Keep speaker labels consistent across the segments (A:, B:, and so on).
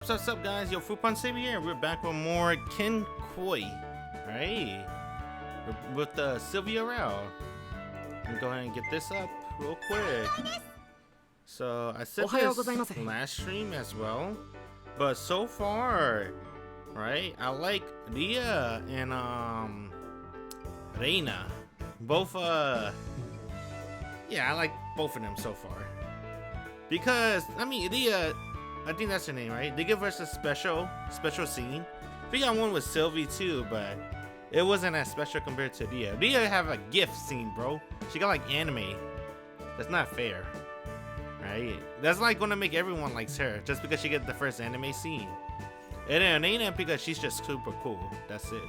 A: what's up, guys? Yo, Food Punch Silvia here. We're back with more Kinkoi, right? With Silvia Rao. Let me go ahead and get this up real quick. So, I said this last stream as well. But so far, right? I like Ria and Reina. Both yeah, I like both of them so far. Because I mean Ria, I think that's her name, right? They give us a special scene. We got one with Silvia too, but it wasn't as special compared to Ria. Ria have a gift scene, bro. She got like anime. That's not fair. Right? That's like gonna make everyone likes her just because she get the first anime scene. And then Reina because she's just super cool. That's it.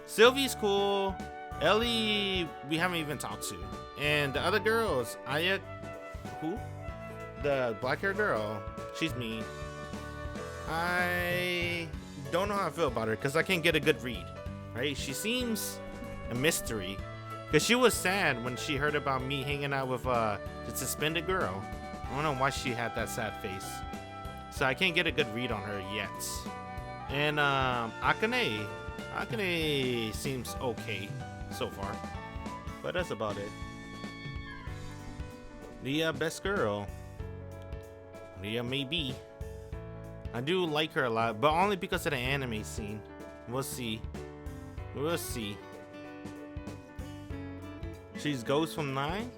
A: Sylvie's cool. Ellie, we haven't even talked to. And the other girls, Aya, who? The black hair girl, she's mean. I don't know how I feel about her because I can't get a good read. Right? She seems a mystery. Because she was sad when she heard about me hanging out with the suspended girl. I don't know why she had that sad face. So I can't get a good read on her yet. And Akane seems okay so far. But that's about it. The best girl. Ria maybe. I do like her a lot, but only because of the anime scene. We'll see. We'll see. She's Ghost from 9?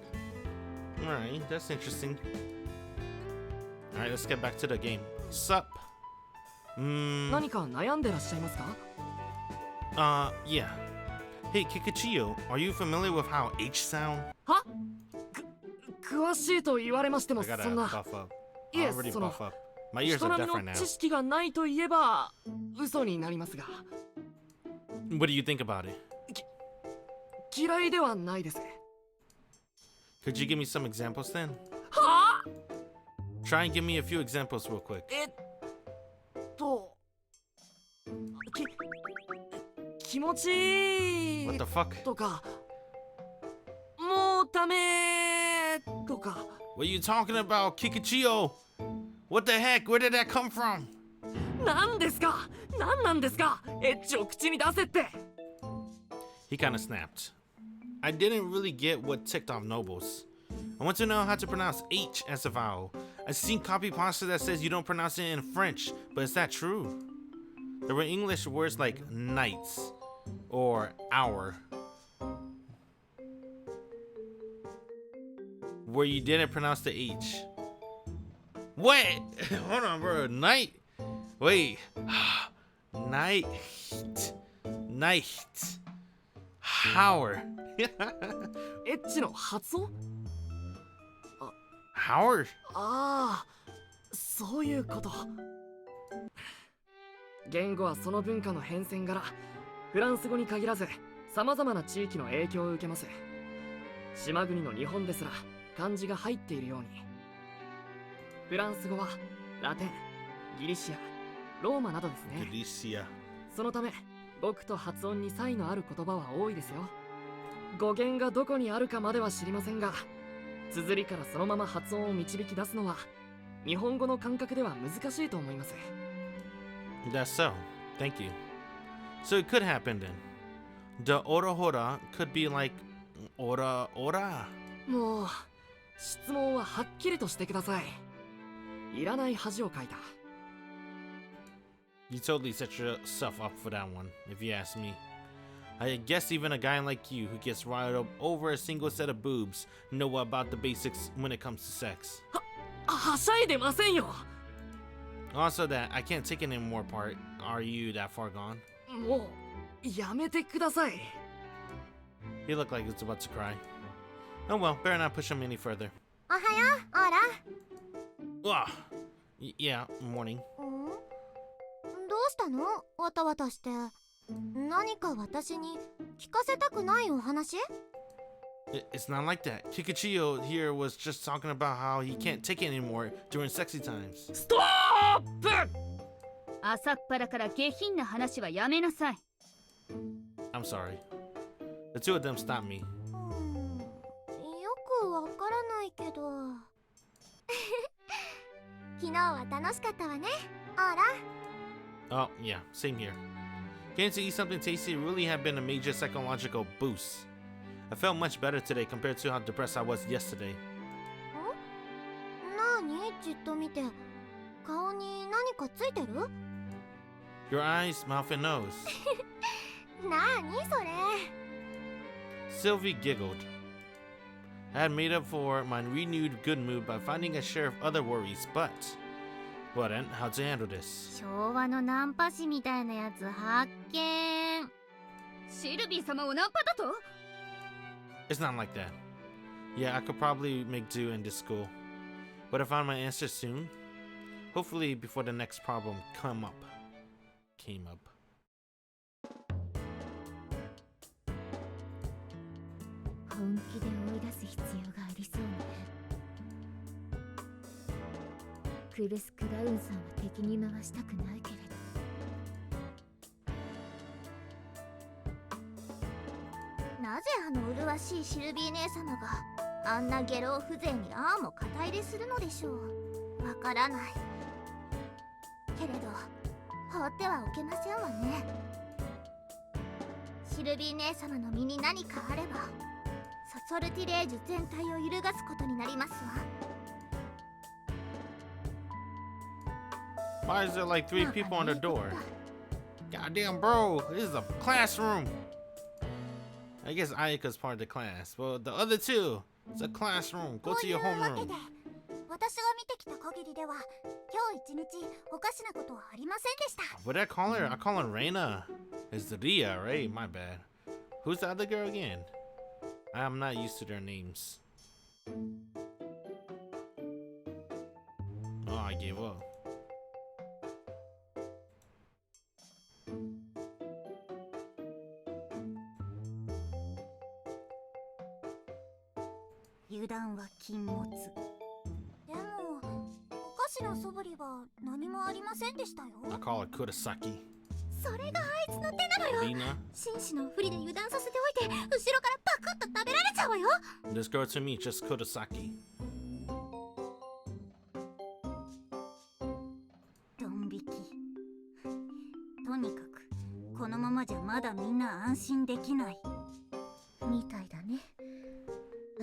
A: Alright, that's interesting. Alright, let's get back to the game. Sup? Yeah. Hey, Kikuchiyo, are you familiar with how H sound? I gotta buff up. I already buff up. My ears are deaf right now. What do you think about it? Could you give me some examples then? Try and give me a few examples real quick. What the fuck? What are you talking about, Kikuchiyo? What the heck? Where did that come from? He kinda snapped. I didn't really get what ticked off Nobles. I want to know how to pronounce H as a vowel. I've seen copy pasta that says you don't pronounce it in French, but is that true? There were English words like nights or hour where you didn't pronounce the H. What? Hold on, bro. Night? Wait. Night. Night. Hour. Howard?
B: そういうこと。言語はその文化の変遷からフランス語に限らず様々な地域の影響を受けます。島国の日本ですら漢字が入っているように。フランス語はラテン、ギリシア、ローマなどですね。ギリシア。そのため語句と発音に差異のある言葉は多いですよ。語源がどこにあるかまでは知りませんが、綴りからそのまま発音を導き出すのは日本語の感覚では難しいと思います。
A: That's so. Thank you. So it could happen then. The ora hora could be like ora ora.
B: もう質問ははっきりとしてください。いらない恥をかいた。
A: You totally set yourself up for that one, if you ask me. I guess even a guy like you who gets riled up over a single set of boobs know about the basics when it comes to sex.
B: はしゃいでませんよ。
A: Also that I can't take it anymore part. Are you that far gone?
B: もうやめてください。
A: He looked like he was about to cry. Oh well, better not push him any further.
C: おはよう、オーラ。
A: Yeah, morning.
C: どうしたの？わたわたして。何か私に聞かせたくないお話？
A: It's not like that. Kikuchiyo here was just talking about how he can't take it anymore during sexy times.
B: Stop!
D: 朝っぱらから下品な話はやめなさい。
A: I'm sorry. The two of them stopped me.
C: よくわからないけど。昨日は楽しかったわね、オーラ。
A: Oh, yeah, same here. Getting to eat something tasty really had been a major psychological boost. I felt much better today compared to how depressed I was yesterday.
C: なにじっと見て。顔に何かついてる？
A: Your eyes, mouth, and nose.
C: なにそれ？
A: Sylvie giggled. I had made up for my renewed good mood by finding a share of other worries, but... Well then, how to handle this?
C: 昭和のナンパ師みたいなやつ発見。
D: シルビー様をナンパだと？
A: It's not like that. Yeah, I could probably make do in this school. But I found my answer soon. Hopefully before the next problem came up.
C: 本気で追い出す必要がありそうね。クルス・クラウンさんは敵に回したくないけれど。なぜあの麗しいシルビー姉様があんな下郎風情にああも肩入れするのでしょう。わからない。けれど放ってはおけませんわね。シルビー姉様の身に何かあればソルティレージュ全体を揺るがすことになりますわ。
A: Why is there like 3 people on the door? Goddamn, bro, this is a classroom. I guess Ayaka's part of the class. Well, the other two, it's a classroom. Go to your homeroom.
C: 私が見てきた限りでは今日一日おかしなことはありませんでした。
A: What did I call her? I call her Reina. It's Ria, right? My bad. Who's the other girl again? I'm not used to their names. Oh, I gave up.
C: 油断は禁物。でもおかしな素振りは何もありませんでしたよ。
A: I call her Kurosaki.
C: それがあいつの手なのよ。
A: Lina?
C: 紳士のふりで油断させておいて後ろからパクッと食べられちゃうわよ。
A: This girl to me just Kurosaki.
C: ドン引き。とにかくこのままじゃまだみんな安心できない。みたいだね。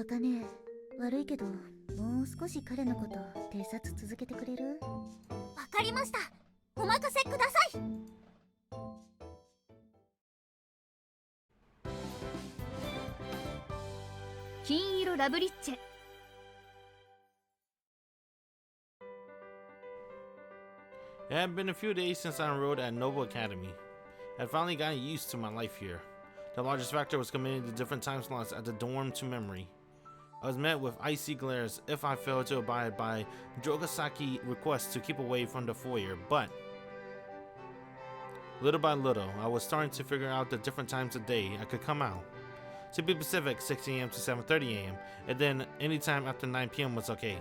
C: あかね、悪いけどもう少し彼のこと偵察続けてくれる？わかりました。お任せください。
D: 金色ラブリッチェ。
A: It had been a few days since I enrolled at Noble Academy. I had finally gotten used to my life here. The largest factor was committing the different time slots at the dorm to memory. I was met with icy glares if I failed to abide by Jogasaki requests to keep away from the foyer, but little by little, I was starting to figure out the different times of day I could come out. To be specific, 6 a.m. to 7:30 a.m., and then anytime after 9 p.m. was okay.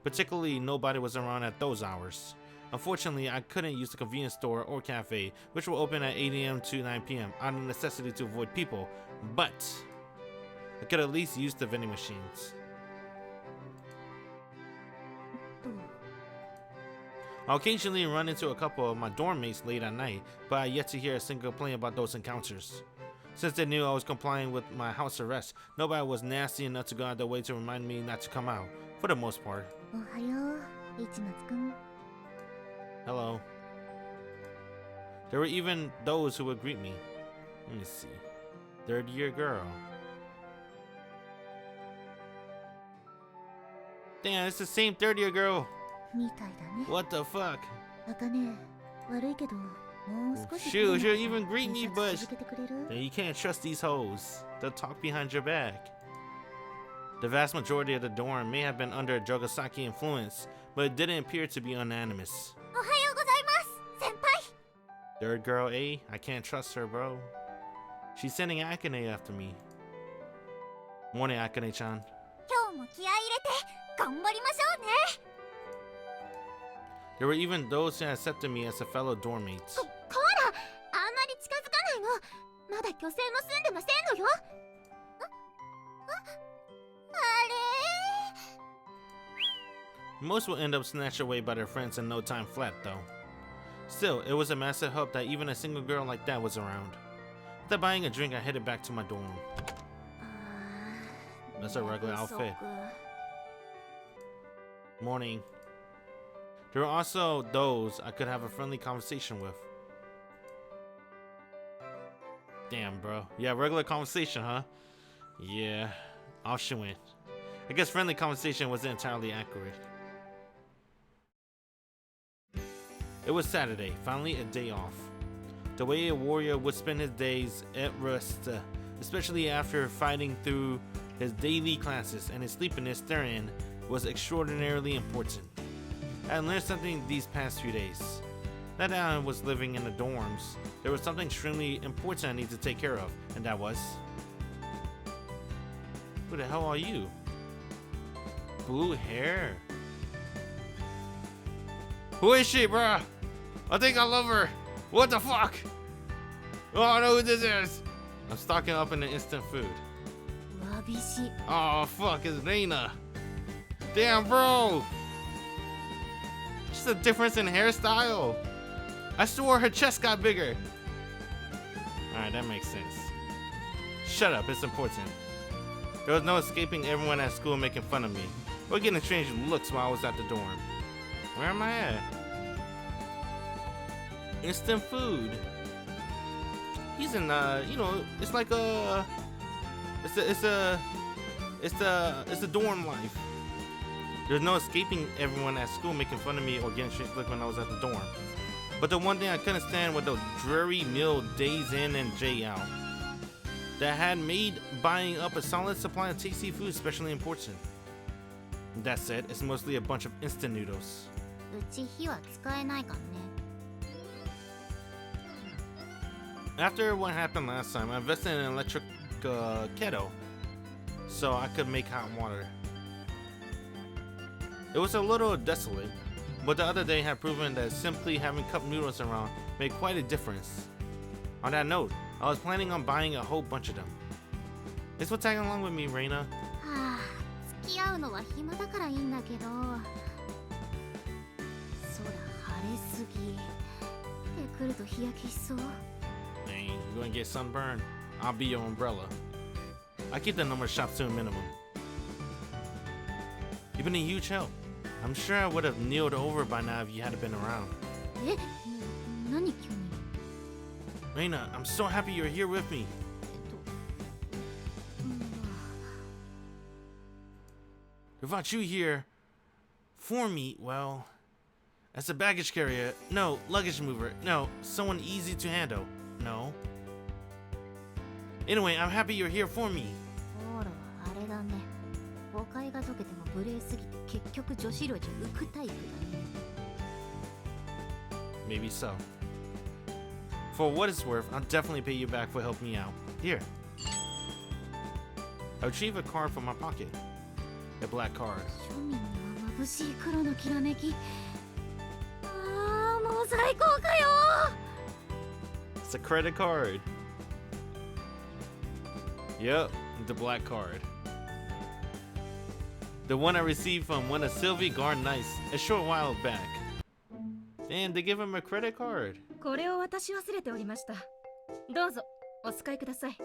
A: Particularly, nobody was around at those hours. Unfortunately, I couldn't use the convenience store or cafe, which were open at 8 a.m. to 9 p.m. out of necessity to avoid people, but I could at least use the vending machines. I'll occasionally run into a couple of my dorm mates late at night, but I yet to hear a single complaint about those encounters. Since they knew I was complying with my house arrest, nobody was nasty enough to go out of their way to remind me not to come out, for the most part. Hello. There were even those who would greet me. Let me see. Third year girl. Damn, it's the same third year girl. What the fuck? She'll even greet me, but you can't trust these hoes. They'll talk behind your back. The vast majority of the dorm may have been under Jogasaki influence, but it didn't appear to be unanimous. Third girl A, I can't trust her, bro. She's sending Akane after me. Morning, Akane-chan. There were even those who accepted me as a fellow dorm mate. Most will end up snatched away by their friends in no time flat, though. Still, it was a massive help that even a single girl like that was around. After buying a drink, I headed back to my dorm. That's a regular outfit. Morning. There were also those I could have a friendly conversation with. Damn, bro. Yeah, regular conversation, huh? Yeah, off she went. I guess friendly conversation wasn't entirely accurate. It was Saturday, finally a day off. The way a warrior would spend his days at rest, especially after fighting through his daily classes and his sleepiness therein, was extraordinarily important. I had learned something these past few days. Now that I was living in the dorms, there was something extremely important I needed to take care of, and that was... Who the hell are you? Blue hair. Who is she, bruh? I think I love her. What the fuck? Oh, I know who this is. I'm stocking up in the instant food.
C: Loveriche.
A: Oh, fuck, it's Reina. Damn, bro. Just a difference in hairstyle. I swore her chest got bigger. Alright, that makes sense. Shut up, it's important. There was no escaping everyone at school making fun of me, or getting strange looks while I was at the dorm. Where am I at? Instant food. He's in you know, it's like it's a dorm life. There's no escaping everyone at school making fun of me or getting strange looks when I was at the dorm. But the one thing I couldn't stand were those dreary meal days in and day out that had made buying up a solid supply of tasty food especially important. That said, it's mostly a bunch of instant noodles.
C: うち火は使えないからね。
A: After what happened last time, I invested in an electric kettle so I could make hot water. It was a little desolate, but the other day had proven that simply having cup noodles around made quite a difference. On that note, I was planning on buying a whole bunch of them. Thanks for tagging along with me, Reina.
C: はあ、付き合うのは暇だからいいんだけど。空晴れすぎ。ってくると日焼けしそう。
A: Dang, you're gonna get sunburned. I'll be your umbrella. I keep the number of shops to a minimum. You've been a huge help. I'm sure I would have kneeled over by now if you hadn't been around.
C: え、何急に？
A: Reina, I'm so happy you're here with me. Without you here for me, well, as a baggage carrier, no, luggage mover, no, someone easy to handle, no. Anyway, I'm happy you're here for me.
C: ほら、あれだね。誤解が解けても無礼すぎて結局女子寮じゃ浮くタイプだね。
A: Maybe so. For what it's worth, I'll definitely pay you back for helping me out. Here. I retrieve a card from my pocket. A black card.
C: 庶民には眩しい黒のきらめき。ああ、もう最高かよ。
A: It's a credit card. Yep, the black card. The one I received from one of Silvia Nice a short while back. And they give him a credit card.
D: これを渡し忘れておりました。どうぞお使いください。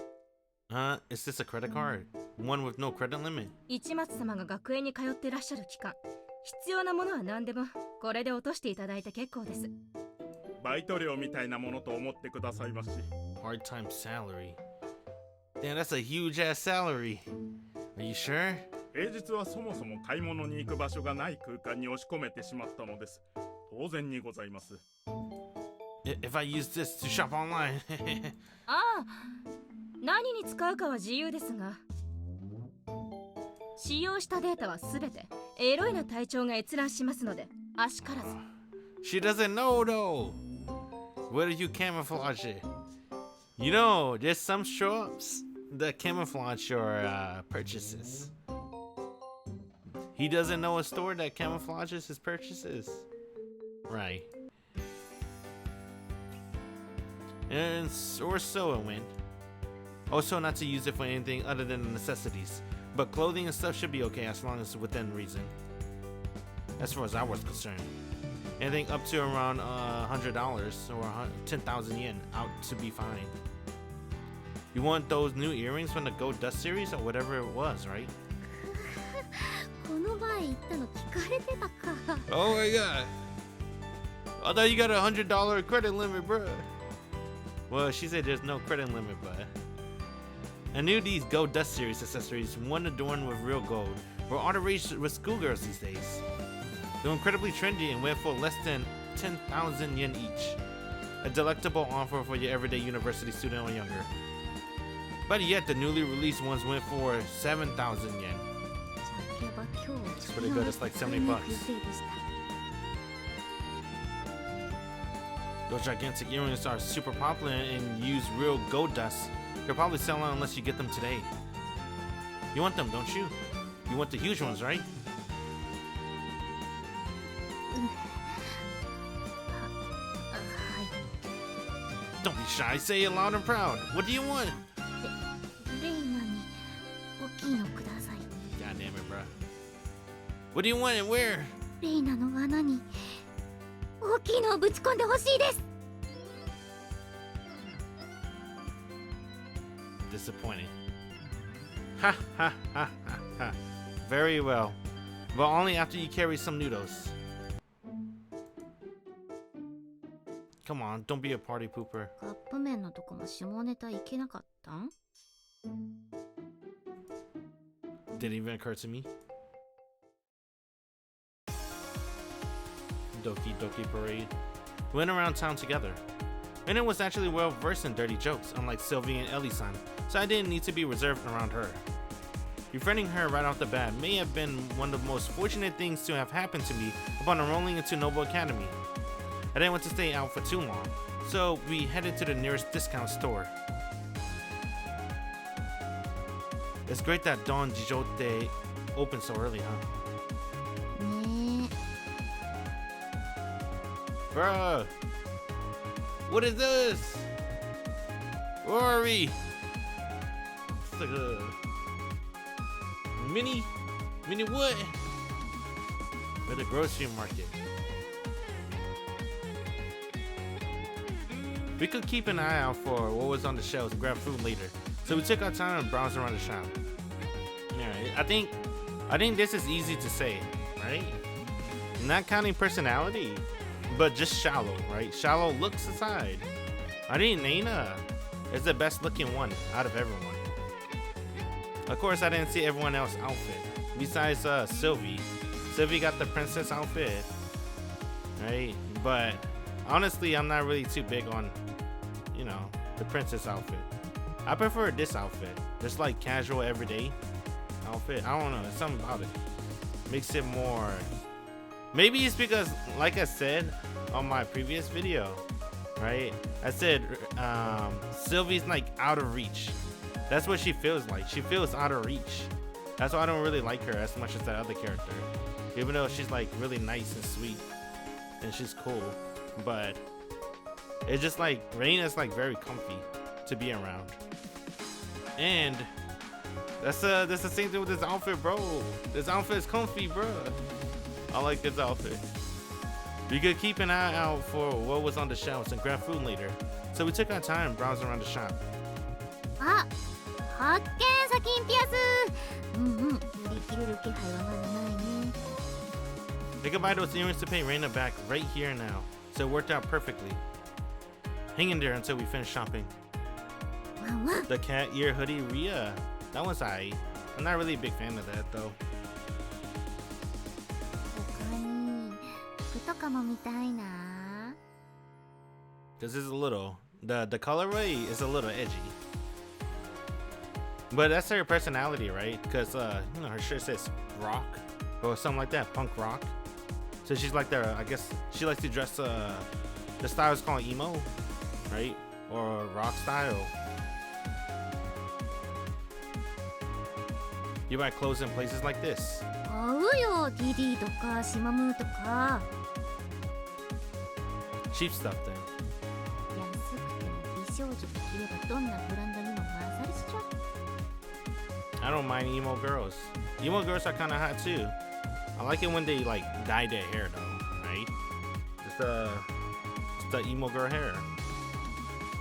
A: Is this a credit card? One with no credit limit?
D: 市松様が学園に通ってらっしゃる期間、必要なものは何でもこれで落としていただいて結構です。
E: バイト料みたいなものと思ってくださいまし。
A: Part-time salary. Damn, that's a huge ass salary. Are you sure?
E: 平日はそもそも買い物に行く場所がない空間に押し込めてしまったのです。当然にございます。
A: If I use this to shop online.
D: ああ、何に使うかは自由ですが、使用したデータはすべてエロいな隊長が閲覧しますので、あしからず。
A: She doesn't know though. Where do you camouflage it? You know, there's some shops that camouflage your purchases. He doesn't know a store that camouflages his purchases. Right. And or so it went. Also, not to use it for anything other than the necessities, but clothing and stuff should be okay as long as it's within reason. As far as I was concerned. Anything up to around $100 or 10,000 yen out to be fine. You want those new earrings from the Go Dust series or whatever it was, right?
C: この前言ったの聞かれてたか。
A: Oh my god. I thought you got a $100 credit limit, bruh. Well, she said there's no credit limit, but I knew these Go Dust series accessories, one adorned with real gold, were all the rage with schoolgirls these days. They're incredibly trendy and went for less than 10,000 yen each. A delectable offer for your everyday university student or younger. But yet, the newly released ones went for 7,000 yen.
C: そういえば今日
A: It's pretty good. It's like 70 bucks.
C: 予定でした。
A: Those gigantic earrings are super popular and use real gold dust. They'll probably sell out unless you get them today. You want them, don't you? You want the huge ones, right?
C: はい。
A: Don't be shy. Say it loud and proud. What do you want?
C: レイナに大きいのください。
A: God damn it, bro. What do you want and where?
C: レイナの穴に大きいのをぶち込んでほしいです。
A: Disappointing. Ha ha ha ha ha. Very well. But only after you carry some noodles. Come on, don't be a party pooper.
C: カップ麺のとこも下ネタいけなかったん？
A: Didn't even occur to me. Doki Doki Parade. We went around town together. Reina was actually well versed in dirty jokes, unlike Silvia and Ellie-san, so I didn't need to be reserved around her. Befriending her right off the bat may have been one of the most fortunate things to have happened to me upon enrolling into Noble Academy. I didn't want to stay out for too long, so we headed to the nearest discount store. It's great that Don Jijote opened so early, huh?
C: ね
A: Bruh! What is this? Where are we? It's like a mini what? At the grocery market. We could keep an eye out for what was on the shelves and grab food later. So we took our time and browsed around the shop. Yeah, I think this is easy to say, right? Not counting personality, but just shallow, right? Shallow looks aside. I think Reina is the best looking one out of everyone. Of course, I didn't see everyone else's outfit. Besides Silvia. Silvia got the princess outfit, right? But honestly, I'm not really too big on, you know, the princess outfit. I prefer this outfit. Just like casual everyday outfit. I don't know, there's something about it. Makes it more. Maybe it's because, like I said on my previous video, right? I said Sylvie's like out of reach. That's what she feels like. She feels out of reach. That's why I don't really like her as much as that other character. Even though she's like really nice and sweet and she's cool, but it's just like Reina's like very comfy to be around. And that's the same thing with this outfit, bro. This outfit is comfy, bro. I like this outfit. We could keep an eye out for what was on the shelves and grab food later. So we took our time browsing around the shop.
C: あ、発見サキンピアス。うんうん、売り切れる気配はまだないね。
A: They could buy those earrings to pay Reina back right here and now. So it worked out perfectly. Hang in there until we finish shopping.
C: ワンワン。
A: The cat ear hoodie Rhea. That one's aight. I'm not really a big fan of that though.
C: 他に服とかも見たいな。
A: This is a little, the colorway is a little edgy. But that's her personality, right? Because you know, her shirt says rock or something like that, punk rock. So she's like the, I guess she likes to dress the style is called emo, right? Or rock style. You buy clothes in places like this.
C: 買うよ、DD とかシマムーとか。
A: Cheap stuff then.
C: 安くても美少女が着ればどんなブランドにも勝るっしょ。
A: I don't mind emo girls. Emo girls are kind of hot too. I like it when they like dye their hair though, right? Just the emo girl hair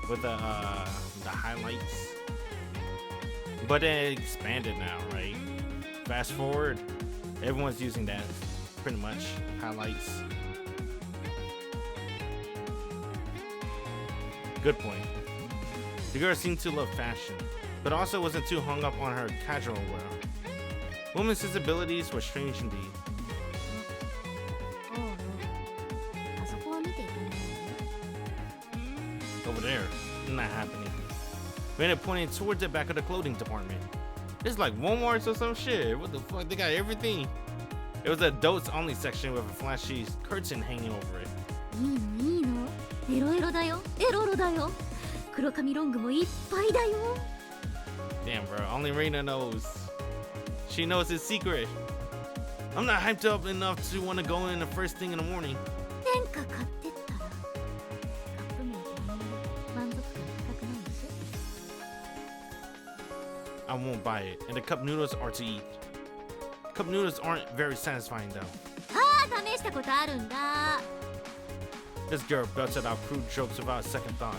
A: with the highlights. But it expanded now, right? Fast forward, everyone's using that pretty much. Highlights. Good point. The girl seemed to love fashion, but also wasn't too hung up on her casual wear. Women's sensibilities were strange indeed.
C: おうおう。あそこを見ていくね。
A: Over there, not happening. We ended up pointing towards the back of the clothing department. It's like Walmart's or some shit. What the fuck? They got everything. It was the adults only section with a flashy curtain hanging over it.
C: いいのいいの。エロエロだよ。エロロだよ。黒髪ロングもいっぱいだよ。
A: Damn, bro. Only Reina knows. She knows his secret. I'm not hyped up enough to want to go in the first thing in the morning.
C: 天下買ってったらカップ麺ってあんまり満足感高くないでし
A: I won't buy it. And the cup noodles are to eat. Cup noodles aren't very satisfying though.
C: ょ。ああ、試したことあるんだ。
A: This girl belted out crude jokes without a second thought.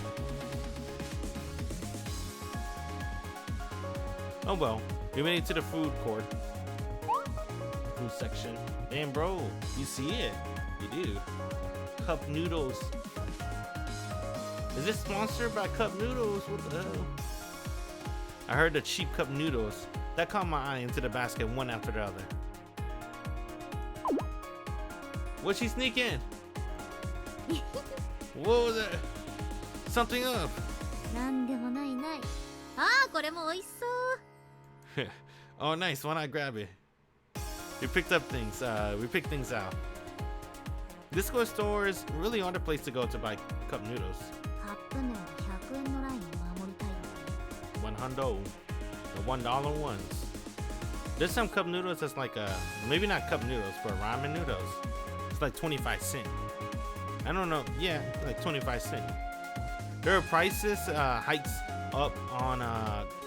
A: Oh well, we made it to the food court. Food section. Damn, bro, you see it? You do. Cup noodles. Is this sponsored by Cup Noodles? What the hell? I heard the cheap cup noodles. That caught my eye into the basket one after the other. What'd she sneak in? What was that? Something up.
C: なんでもないない。ああ、これも美味しそう。
A: Oh, nice. Why not grab it? We picked up things. We picked things out. Disco stores really are the place to go to buy cup noodles.
C: カップ麺は100円のラインを守りたいよね。
A: One hundo. The $1 ones. There's some cup noodles that's like maybe not cup noodles, but ramen noodles. It's like 25 cents. I don't know. Yeah, like 25 cents. There are prices hikes up on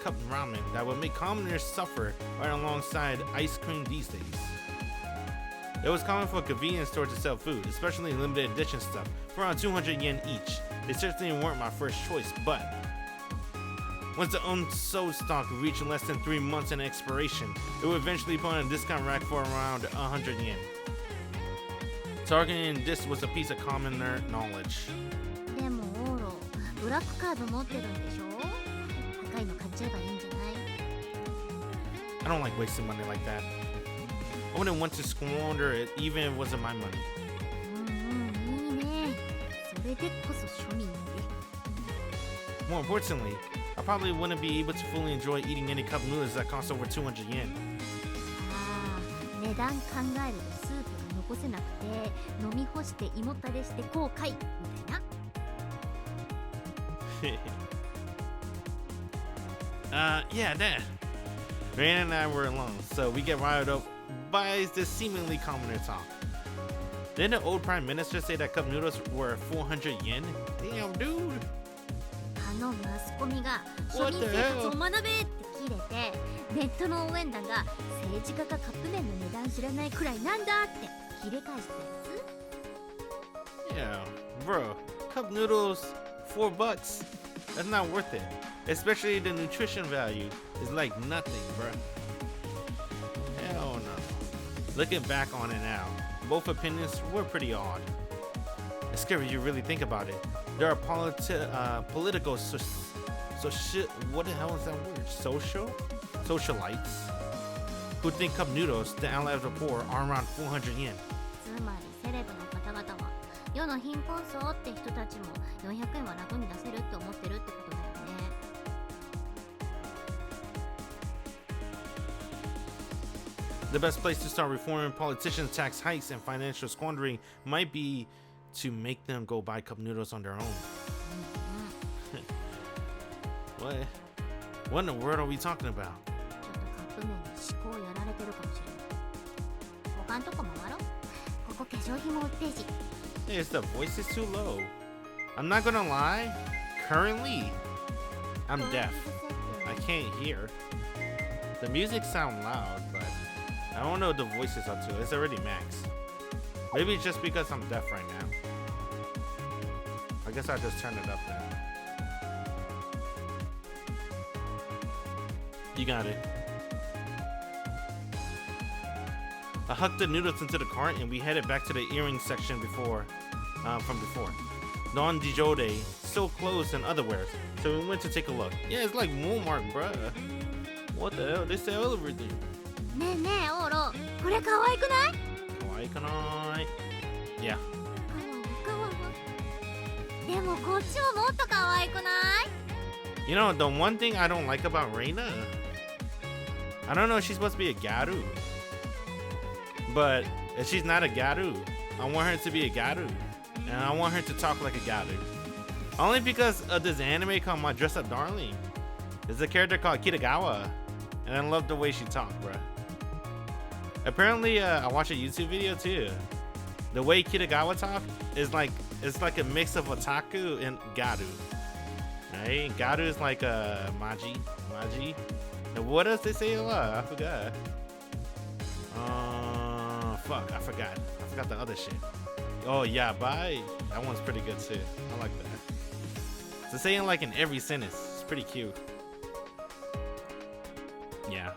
A: cup ramen that would make commoners suffer right alongside ice cream these days. It was common for convenience stores to sell food, especially limited edition stuff, for around 200 yen each. They certainly weren't my first choice, but once the unsold stock reached less than 3 months in expiration, it would eventually put on a discount rack for around 100 yen. Targeting this was a piece of commoner knowledge.
C: でもオーロ、ブラックカード持ってるんでしょ。高いの買っちゃえばいいんじゃない。
A: I don't like wasting money like that. I wouldn't want to squander it even if it wasn't my money.
C: いいね。それでこそ庶民より。
A: More importantly, I probably wouldn't be able to fully enjoy eating any cup noodles that cost over 200 yen.
C: ああ、値段考えるとスープが残せなくて飲み干して胃もたれして後悔みたいな。
A: Yeah, that. Reina and I were alone, so we get riled up by this seemingly commoner talk. Didn't the old prime minister say that cup noodles were 400 yen? Damn, dude.
C: あのマスコミが庶民生活を学べって切れて、ネットの応援団が政治家がカップ麺の値段知らないくらいなんだって切れ返したやつ。
A: Yeah, bro. Cup noodles, $4. That's not worth it. Especially the nutrition value is like nothing, bro. Hell no. Looking back on it now, both opinions were pretty odd. It's scary if you really think about it. There are political what the hell is that word? Socialites who think cup noodles, the ally of the poor, are around 400 yen.
C: つまりセレブの方々は世の貧困層って人たちも400円は楽に出せるって思ってるってことだよね。
A: The best place to start reforming politicians' tax hikes and financial squandering might be to make them go buy cup noodles on their own. What in the world are we talking about?
C: ちょっとカップ麺に思考やられてるかもしれない。他んとこ回ろう。ここ化粧品も売ってるし。
A: Hey, the voice is too low. I'm not gonna lie. Currently, I'm deaf. I can't hear. The music sounds loud, but I don't know what the voice is up to. It's already max. Maybe it's just because I'm deaf right now. guess I'll just turn it up then. You got it. I hucked the noodles into the cart and we headed back to the earring section from before. Non-Dijode, still clothes and otherware. So we went to take a look. Yeah, it's like Walmart, bruh. What the hell? They sell everything.
C: ねえねえオーロこれ可愛くない？
A: Kawaii-kanai. Yeah.
C: かわでもこっちももっと可愛くない？
A: You know, the one thing I don't like about Reina, I don't know if she's supposed to be a garu. But if she's not a garu, I want her to be a garu. And I want her to talk like a garu. Only because of this anime called My Dress Up Darling. There's a character called Kitagawa. And I love the way she talks, bruh. Apparently, I watched a YouTube video too. The way Kitagawa talk is like, it's like a mix of otaku and garu. Right? Garu is like a maji. And what else they say a lot? I forgot. Fuck, I forgot the other shit. Oh yeah, bye. That one's pretty good too. I like that. So saying like in every sentence. It's pretty cute. Yeah.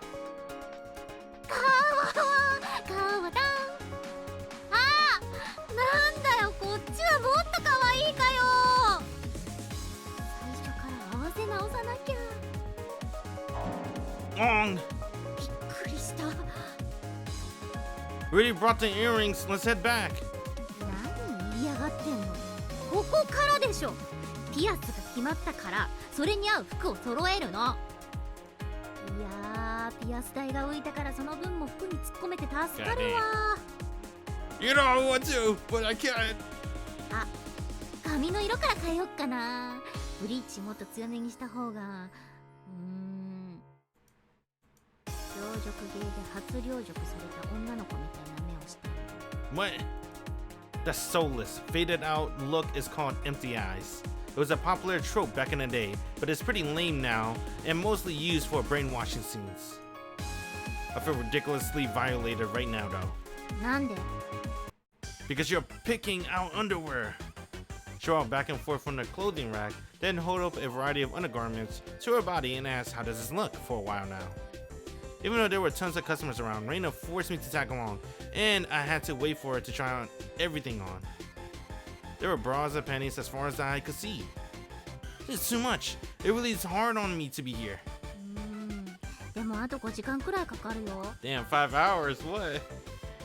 C: かわだあなんだよこっちはもっと可愛いかよ最初から合わせ直さなきゃ
A: On.
C: びっくりした
A: We already brought the earrings. Let's head back.
C: 何言いやがってんのここからでしょピアスが決まったからそれに合う服を揃えるのいやーピアス代が浮いたからその分も服に突っ込めて助かるわ
A: You know I want to, but I can't.
C: あ髪の色から変えよっかなブリーチもっと強めにした方が両辱芸で初両辱された女の子みたいな目をして
A: What? The soulless, faded out look is called empty eyes. It was a popular trope back in the day, but it's pretty lame now and mostly used for brainwashing scenes. I feel ridiculously violated right now though.
C: なんで
A: Because you're picking out underwear. Show out back and forth from the clothing rack, then hold up a variety of undergarments to her body and ask how does this look for a while now. Even though there were tons of customers around, Reina forced me to tag along, and I had to wait for her to try on everything on. There were bras and panties as far as the eye could see. It's too much. It really is hard on me to be here.
C: でもあと5時間くらいかかるよ
A: Damn, 5 hours? What?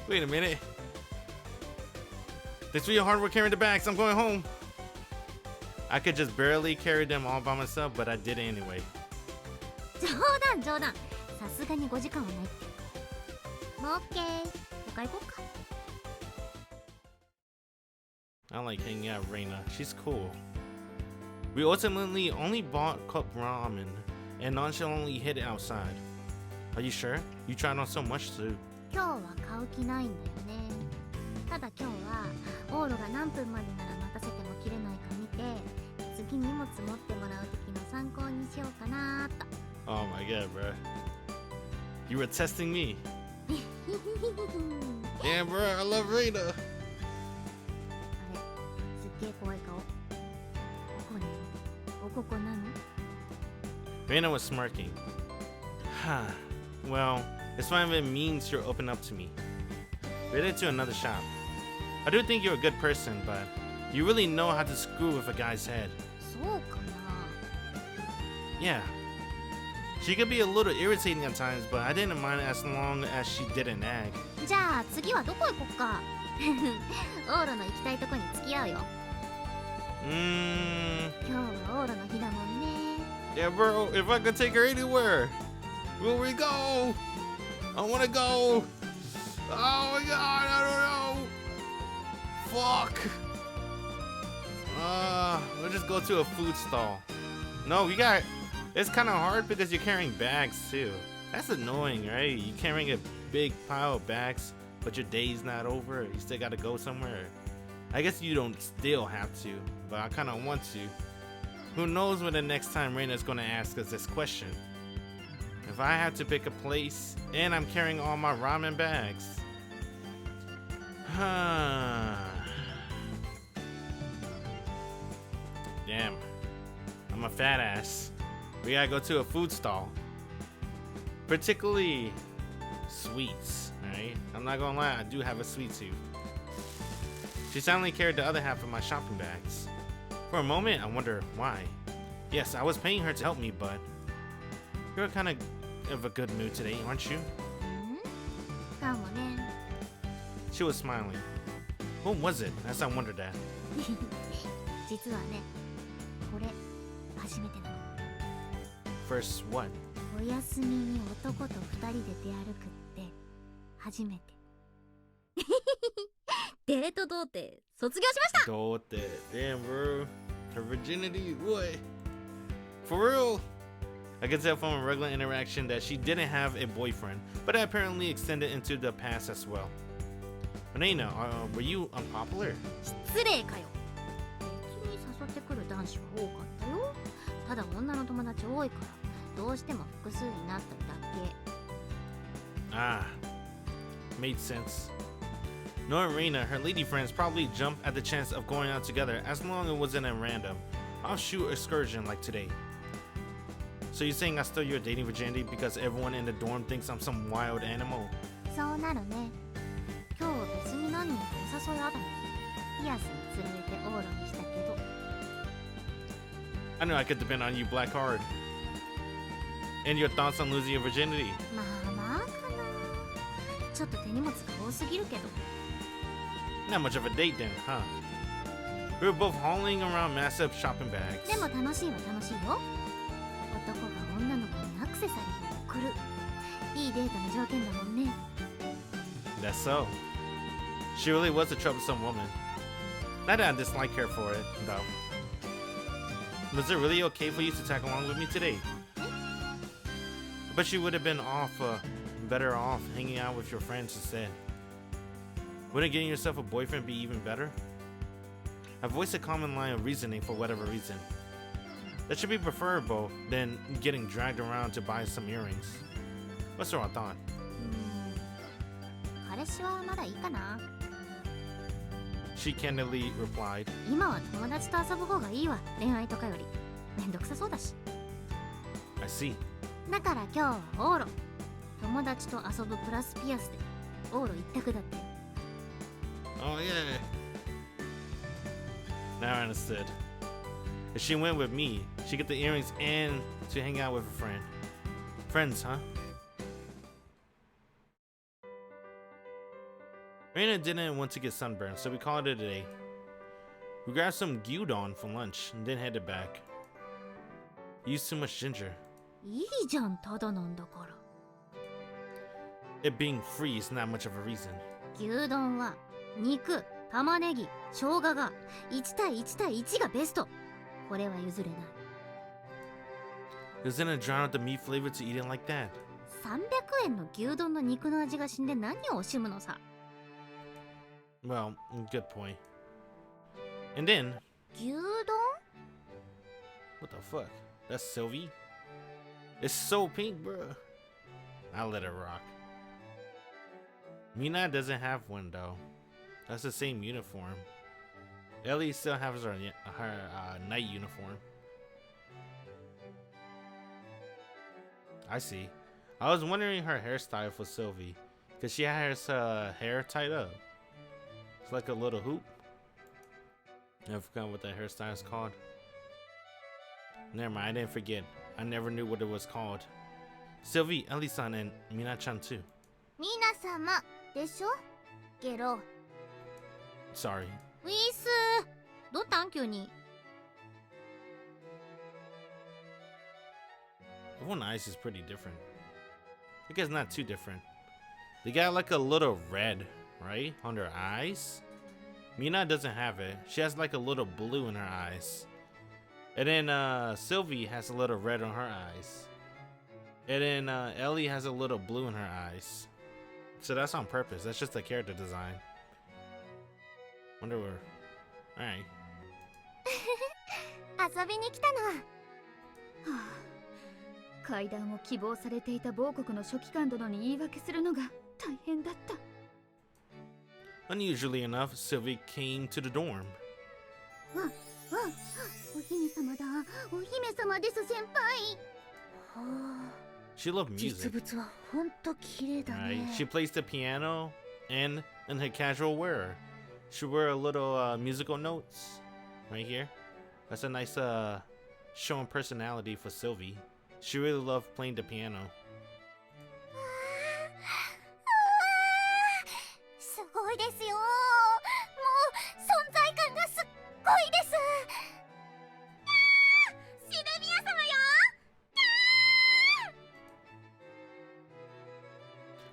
A: Wait a minute. Thanks for your hard work carrying the bags. I'm going home. I could just barely carry them all by myself, but I did it anyway.
C: 冗談さすがに5時間はないってもうオッケー他行こうか
A: I like hanging out with Reina. She's cool. We ultimately only bought cup ramen and nonchalantly hid it outside. Are you sure? You tried on so much too.
C: 今日は買う気ないんだよねただ今日はオーロが何分までなら待たせても切れないか見て次荷物持ってもらう時の参考にしようかなーと
A: Oh my god, bro. You were testing me. Damn, bro, I love Reina.
C: あれすっげえ怖い顔ここねここ何
A: Reina was smirking. Well, it's fine if it means you're open up to me. We headed to another shop. I do think you're a good person, but you really know how to screw with a guy's head.
C: そうかな
A: Yeah. She could be a little irritating at times, but I didn't mind as long as she didn't nag.
C: じゃあ次はどこ行こっかオーロの行きたいとこに付き合うよ今日はオーロの日だもんね
A: Yeah, bro, if I could take her anywhere, where we go? I wanna go. Oh my god, I don't know. Fuck. We'll just go to a food stall. No, it's kind of hard because you're carrying bags too. That's annoying, right? You're carrying a big pile of bags, but your day's not over. You still gotta go somewhere. I guess you don't still have to, but I kind of want to. Who knows when the next time Reina's gonna ask us this question. If I have to pick a place, and I'm carrying all my ramen bags. Damn. I'm a fat ass. We gotta go to a food stall. Particularly sweets, alright? I'm not gonna lie, I do have a sweet tooth. She silently carried the other half of my shopping bags. For a moment, I wonder why. Yes, I was paying her to help me, but you're kind of a good mood today, aren't you?
C: かもね。
A: She was smiling. What was it? As I wondered that.
C: 実はね、これ初めてなの。
A: First, what?
C: お休みに男と二人で出歩くって初めて。デート童貞卒業しました。
A: Damn, bro. Her virginity, what? For real? I could tell from a regular interaction that she didn't have a boyfriend, but that apparently extended into the past as well. Reina, were you unpopular?
C: 失礼かよ。別に誘ってくる男子は多かったよ。ただ女の友達多いからどうしても複数になっただけ。
A: Ah, made sense. Knowing Reina, her lady friends probably jumped at the chance of going out together as long as it wasn't a random offshoot excursion like today. So you're saying I stole your dating virginity because everyone in the dorm thinks I'm some wild animal?
C: そうなるね。今日別に何人かお誘いあったの。ピアスに連れてオーロにしたけど。
A: I knew I could depend on you, black hard. And your thoughts on losing your virginity?
C: まあまあかな。ちょっと手荷物が多すぎるけど。
A: Not much of a date then, huh? We were both hauling around massive shopping bags.
C: でも楽しいは楽しいよ。男が女の子にアクセサリーを送る。いいデートの条件だもんね。
A: That's so. She really was a troublesome woman. Not that I dislike her for it, though. Was it really okay for you to tag along with me today? But you would have been better off hanging out with your friends instead. Wouldn't getting yourself a boyfriend be even better? I voiced a common line of reasoning for whatever reason. That should be preferable than getting dragged around to buy some earrings. What's your thought?
C: 彼氏はまだいいかな。
A: She candidly replied.
C: 今は友達と遊ぶ方がいいわ。恋愛とかより。めんどくさそうだし。
A: I see.
C: だから今日はオーロ。友達と遊ぶプラスピアスでオーロ一択だって。
A: Oh yeah. Now I understood. If she went with me, she get the earrings and to hang out with a friend. Friends, huh? Reina didn't want to get sunburned, so we called it a day. We grabbed some gyudon for lunch and then headed back. Used too much ginger.
C: いいじゃん、ただなんだから。
A: It being free is not much of a reason.
C: 牛丼は肉、玉ねぎ、生姜が1対1対1がベスト。これは譲れない。
A: Isn't it drown out the meat flavor to eat it like that?
C: 300円の牛丼の肉の味が死んで何を惜しむのさ。
A: Well, good point. And then,
C: 牛丼
A: what the fuck? That's Sylvie? It's so pink, bro. I'll let it rock. Mina doesn't have one though. That's the same uniform. Ellie still has her night uniform. I see. I was wondering her hairstyle for Sylvie, cause she has her hair tied up. It's like a little hoop. I forgot what that hairstyle is called. Never mind, I didn't forget. I never knew what it was called. Sylvie, Ellie-san, and Mina-chan too.
C: 皆様でしょゲロ。
A: Sorry.
C: ウィスどうったん急に。
A: Everyone's eyes is pretty different. I guess not too different. They got like a little red, right? On their eyes. Mina doesn't have it. She has like a little blue in her eyes. And then Sylvie has a little red on her eyes. And then Ellie has a little blue in her eyes. So that's on purpose. That's just a character design. Wonder where. Alright.
C: 遊びに来たの。
D: はあ、階段を希望されていた某国の書記官殿に言い訳するのが大変だった。
A: Unusually enough, Sylvie came to the dorm.
C: わお姫様だ。お姫様です先輩。はあ。
A: She loved music.
C: 実物はほんと綺麗だね。
A: Right? She plays the piano and in her casual wear. She wear a little musical notes right here. That's a nice showing personality for Sylvie. She really loved playing the piano.
C: すごいですよ。もう存在感がすっごいです。シルビア様よ。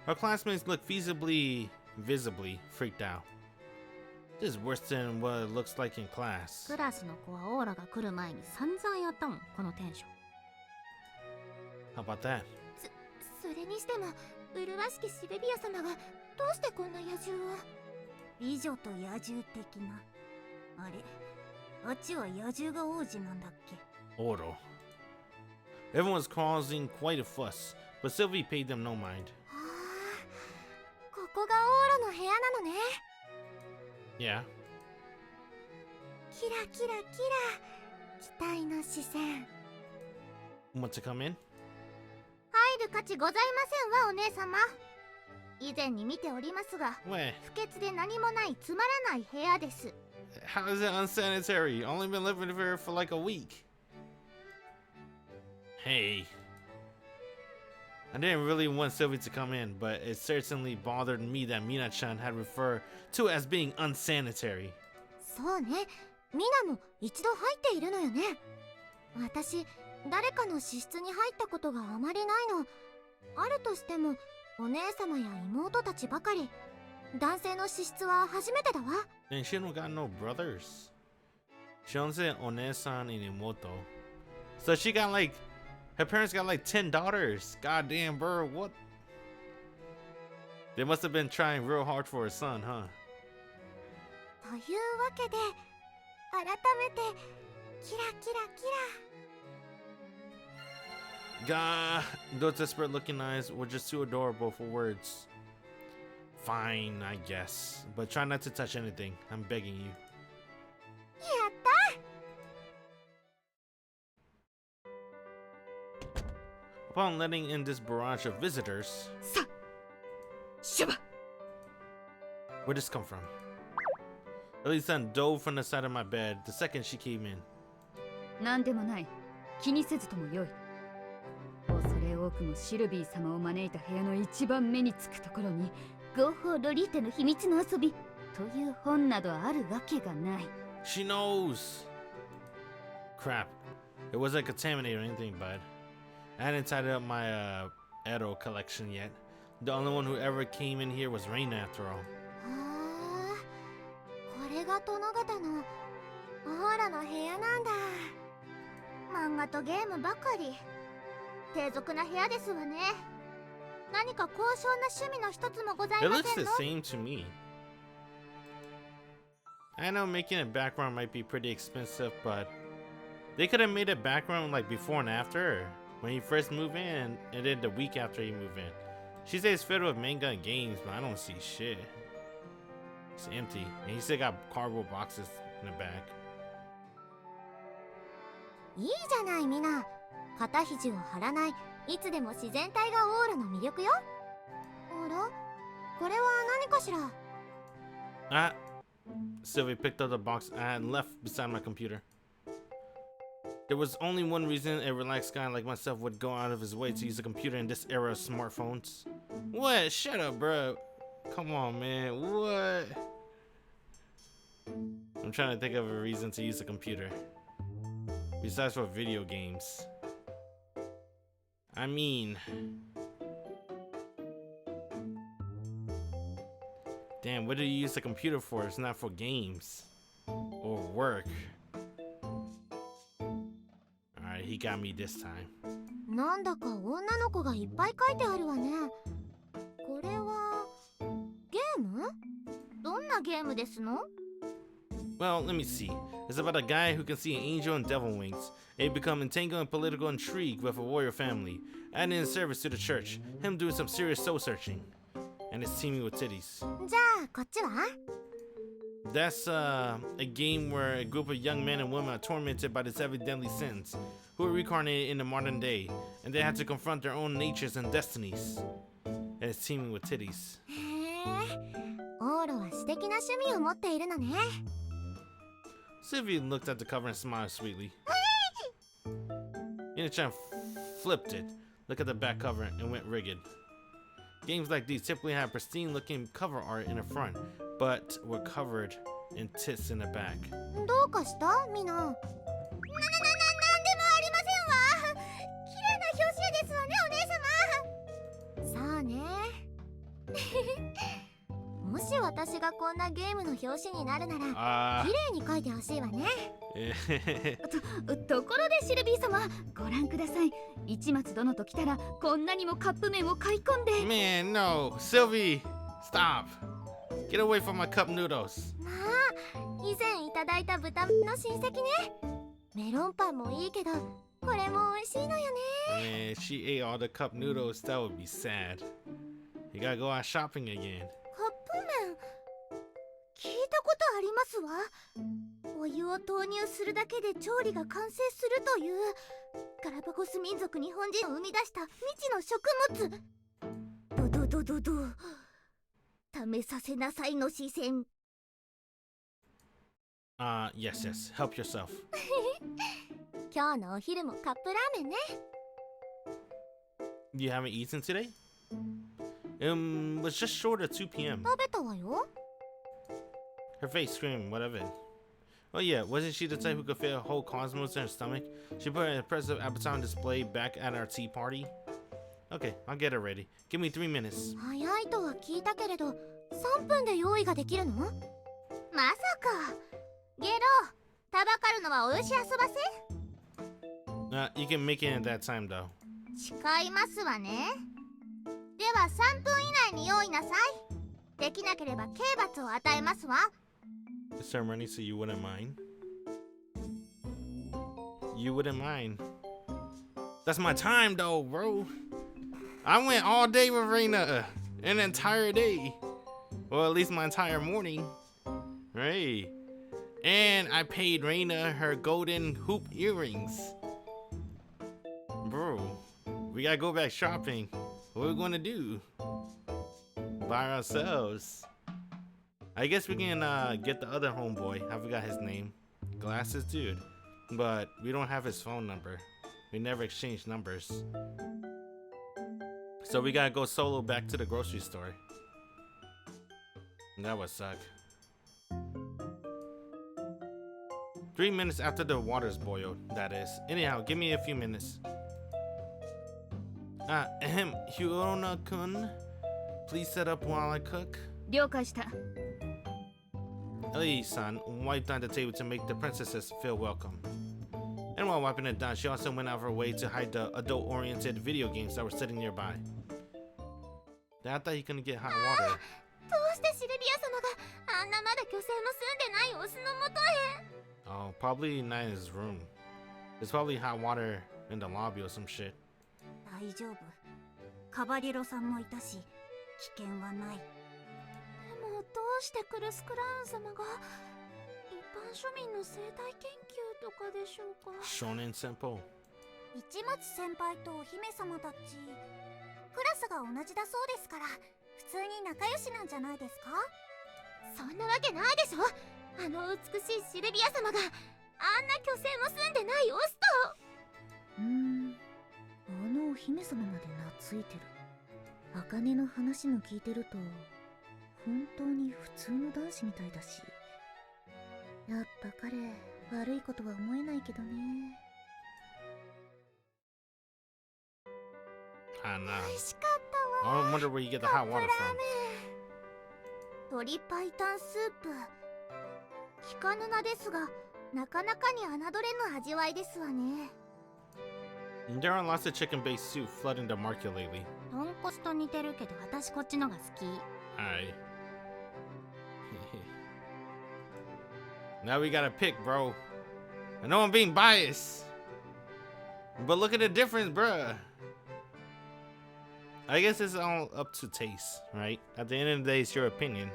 A: Her classmates look visibly freaked out. This is worse than what it looks like in class.
C: クラスの子はオーラが来る前に散々やったもん、このテンション。
A: How about that?
C: それにしても麗しきシルビア様がどうしてこんな野獣を。美女と野獣的な。あれ、あっちは野獣が王子なんだっけ。
A: Oro. Everyone was causing quite a fuss, but Sylvie paid them no mind.
C: ここがオーラの部屋なのね。
A: Yeah.
C: キラキラキラ、期待の視線。
A: Want to come in?
C: 入る価値ございませんわ、お姉様。以前に見ておりますが、
A: Wait,
C: 不潔で何もないつまらない部屋です。
A: how is it unsanitary? Only been living here for like a week. Hey. I didn't really want Sylvie to come in, but it certainly bothered me that Mina-chan had referred to it as being unsanitary.
C: そうね、ミナも一度入っているのよね。私、誰かの私室に入ったことがあまりないの。あるとしても、お姉様や妹たちばかり。男性の私室は初めてだわ。
A: And she don't got no brothers. She only said One-san and Imoto. So she got like, her parents got like 10 daughters. Goddamn, bro, what? They must have been trying real hard for a son, huh?
C: というわけで、改めて、キラキラキラ。
A: God, those desperate looking eyes were just too adorable for words. Fine, I guess. But try not to touch anything. I'm begging you.
C: やった。
A: Upon letting in this barrage of visitors,
B: さシュバ
A: where'd this come from? Elisa dove from the side of my bed the second she came in.
D: なんでもない。気にせずともよい。恐れ多くもシルビー様を招いた部屋の一番目につくところに合法ロリータの秘密の遊びという本などあるわけがない。
A: She knows! Crap. It wasn't contaminated or anything, bud. I hadn't tied up my Edo collection yet. The only one who ever came in here was Reina after all.
C: ああ、これが殿方のオーラの部屋なんだ。漫画とゲームばかり。低俗な部屋ですわね。何か高尚な趣味の一つもござい
A: It
C: ま
A: looks
C: せん
A: the
C: の？
A: same to me. I know making a background might be pretty expensive, but they could have made a background like before and after. When you first move in, and then the week after you move in. She says it's filled with manga and games, but I don't see shit. It's empty, and he still got cardboard boxes in the back.
C: いいじゃないみな。肩肘を張らない、いつでも自然体がオーラの魅力よ。あら、これは何かしら。
A: Ah, Sylvia picked up the box I had left beside my computer. There was only one reason a relaxed guy like myself would go out of his way to use a computer in this era of smartphones. What? Shut up, bro. Come on, man. What? I'm trying to think of a reason to use a computer. Besides for video games. I mean... Damn, what do you use a computer for? It's not for games. Or work. Alright, he got me this time.
C: なんだか女の子がいっぱい書いてあるわね。これはゲーム？どんなゲームですの？
A: Well, let me see. It's about a guy who can see an angel and devil wings. They become entangled in political intrigue with a warrior family, adding in service to the church, him doing some serious soul searching, and it's teaming with titties.
C: じゃあこっちは？
A: That's a game where a group of young men and women are tormented by the 7 deadly sins, who are reincarnated in the modern day, and they have to confront their own natures and destinies. And it's teeming with titties.
C: へえ、オーロは素敵な趣味を持っているのね。
A: Silvia looked at the cover and smiled sweetly. Ina-chan flipped it, looked at the back cover, and went rigid. Games like these typically have pristine-looking cover art in the front, but were covered in tits in the back.
C: どうかしたみんな。なんでもありませんわ。綺麗な表紙ですわね、お姉様。さあね。もし私がこんなゲームの表紙になるなら、綺麗に描いてほしいわね。
D: ところでシルビー様、ご覧ください。市松殿と来たらこんなにもカップ麺を買い込んで。
A: Man, no. Sylvie, stop. Get away from my cup noodles.
C: まあ、以前いただいた豚の親戚ね。メロンパンもいいけど、これも美味しいのよね。
A: Man, she ate all the cup noodles. That would be sad. You gotta go out shopping again.
C: カップ麺聞いたことありますわ。お湯を投入するだけで調理が完成するというガラパゴス民族日本人を生み出した未知の食物。ど試させなさいの視線。
A: Yes, yes. Help yourself.
C: 今日のお昼もカップラーメンね。
A: You haven't eaten today? It was just short of 2 p.m.
C: 食べたわよ。
A: Her face screamed, what of it? Oh yeah, wasn't she the type who could fit a whole cosmos in her stomach? She put an impressive appetite on display back at our tea party. Okay, I'll get her ready. Give me 3 minutes.
C: 早いとは聞いたけれど、3分で用意ができるの？まさか。ゲロ、タバカルのはおよし遊ばせ？
A: You can make it in that time though.
C: 誓いますわね。では3分以内に用意なさい。できなければ刑罰を与えますわ。
A: The ceremony, so you wouldn't mind? You wouldn't mind. That's my time though, bro. I went all day with Reina. An entire day. Well, at least my entire morning. Right. And I paid Reina her golden hoop earrings. Bro, we gotta go back shopping. What are we gonna do? By ourselves. I guess we can get the other homeboy. I forgot his name. Glasses dude. But we don't have his phone number. We never exchanged numbers. So we gotta go solo back to the grocery store. That would suck. 3 minutes after the water's boiled, that is. Anyhow, give me a few minutes. Hyuna-kun, please set up while I cook.
D: 了解した。
A: Ellie-san wiped down the table to make the princesses feel welcome. And while wiping it down, she also went out of her way to hide the adult-oriented video games that were sitting nearby. I thought he couldn't get hot water.
C: どうしてシルビア様があんなまだ巨星も住んでないオスのもとへ？
A: Oh, probably not in his room. There's probably hot water in the lobby or some shit.
C: 大丈夫。カバリロさんもいたし、危険はない。でもどうしてクルスクラウン様が一般庶民の生態研究とかでしょうか？
A: Shonen Senpo.
C: 市松先輩とお姫様たち、クラスが同じだそうですから、普通に仲良しなんじゃないですか？そんなわけないでしょ。あの美しいシルビア様があんな巨星も住んでないオスと。あのお姫様まで懐いてる。茜の話も聞いてると本当に普通の男子みたいだし、やっぱ彼悪いことは思えないけどね。
A: I don't know.
C: 美味しかったわ。
A: I wonder where you get the hot water from.
C: 鶏白湯スープ。聞かぬ名ですが、なかなかに侮れぬ味わいですわね。
A: There are lots of chicken-based soup flooding the market lately.
C: 豚骨と似てるけど、私こっちのが好き。
A: Alright. Now we gotta pick, bro. I know I'm being biased, but look at the difference, bruh. I guess it's all up to taste, right? At the end of the day, it's your opinion.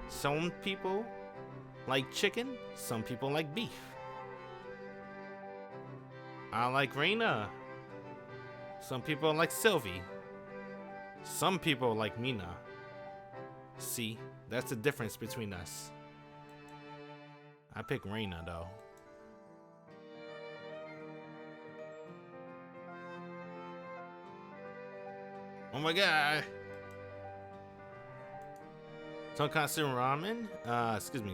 A: Some people like chicken, some people like beef. I like Reina. Some people like Sylvie. Some people like Mina. See, that's the difference between us. I pick Reina though. Oh my god. Tonkatsu ramen?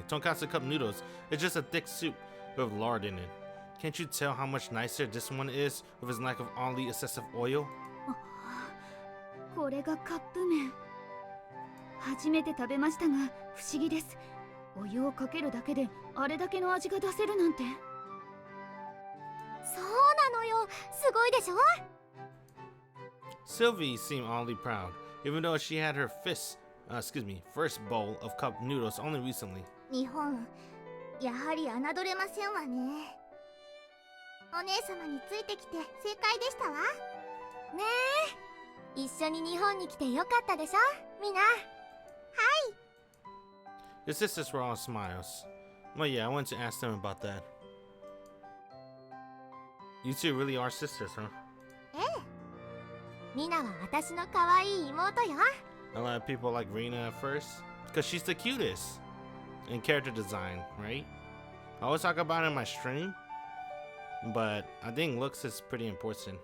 A: Tonkatsu cup noodles. It's just a thick soup with lard in it. Can't you tell how much nicer this one is with its lack of oddly excessive oil?
D: これがカップ麺。初めて食べましたが不思議です。お湯をかけるだけであれだけの味が出せるなんて。
C: そうなのよ。すごいでしょ。
A: Sylvie seemed oddly proud, even though she had her first bowl of cup noodles only recently.
C: 日本、やはり侮れませんわね。お姉様についてきて正解でしたわ。ねえ、一緒に日本に来てよかったでしょ、みんな。はい。
A: The sisters were all smiles. Well, yeah, I wanted to ask them about that. You two really are sisters, huh?
C: ええ。みなは私の可愛い妹よ。
A: A lot of people like Reina at first, because she's the cutest. In character design, right? I always talk about it in my stream, but I think looks is pretty important.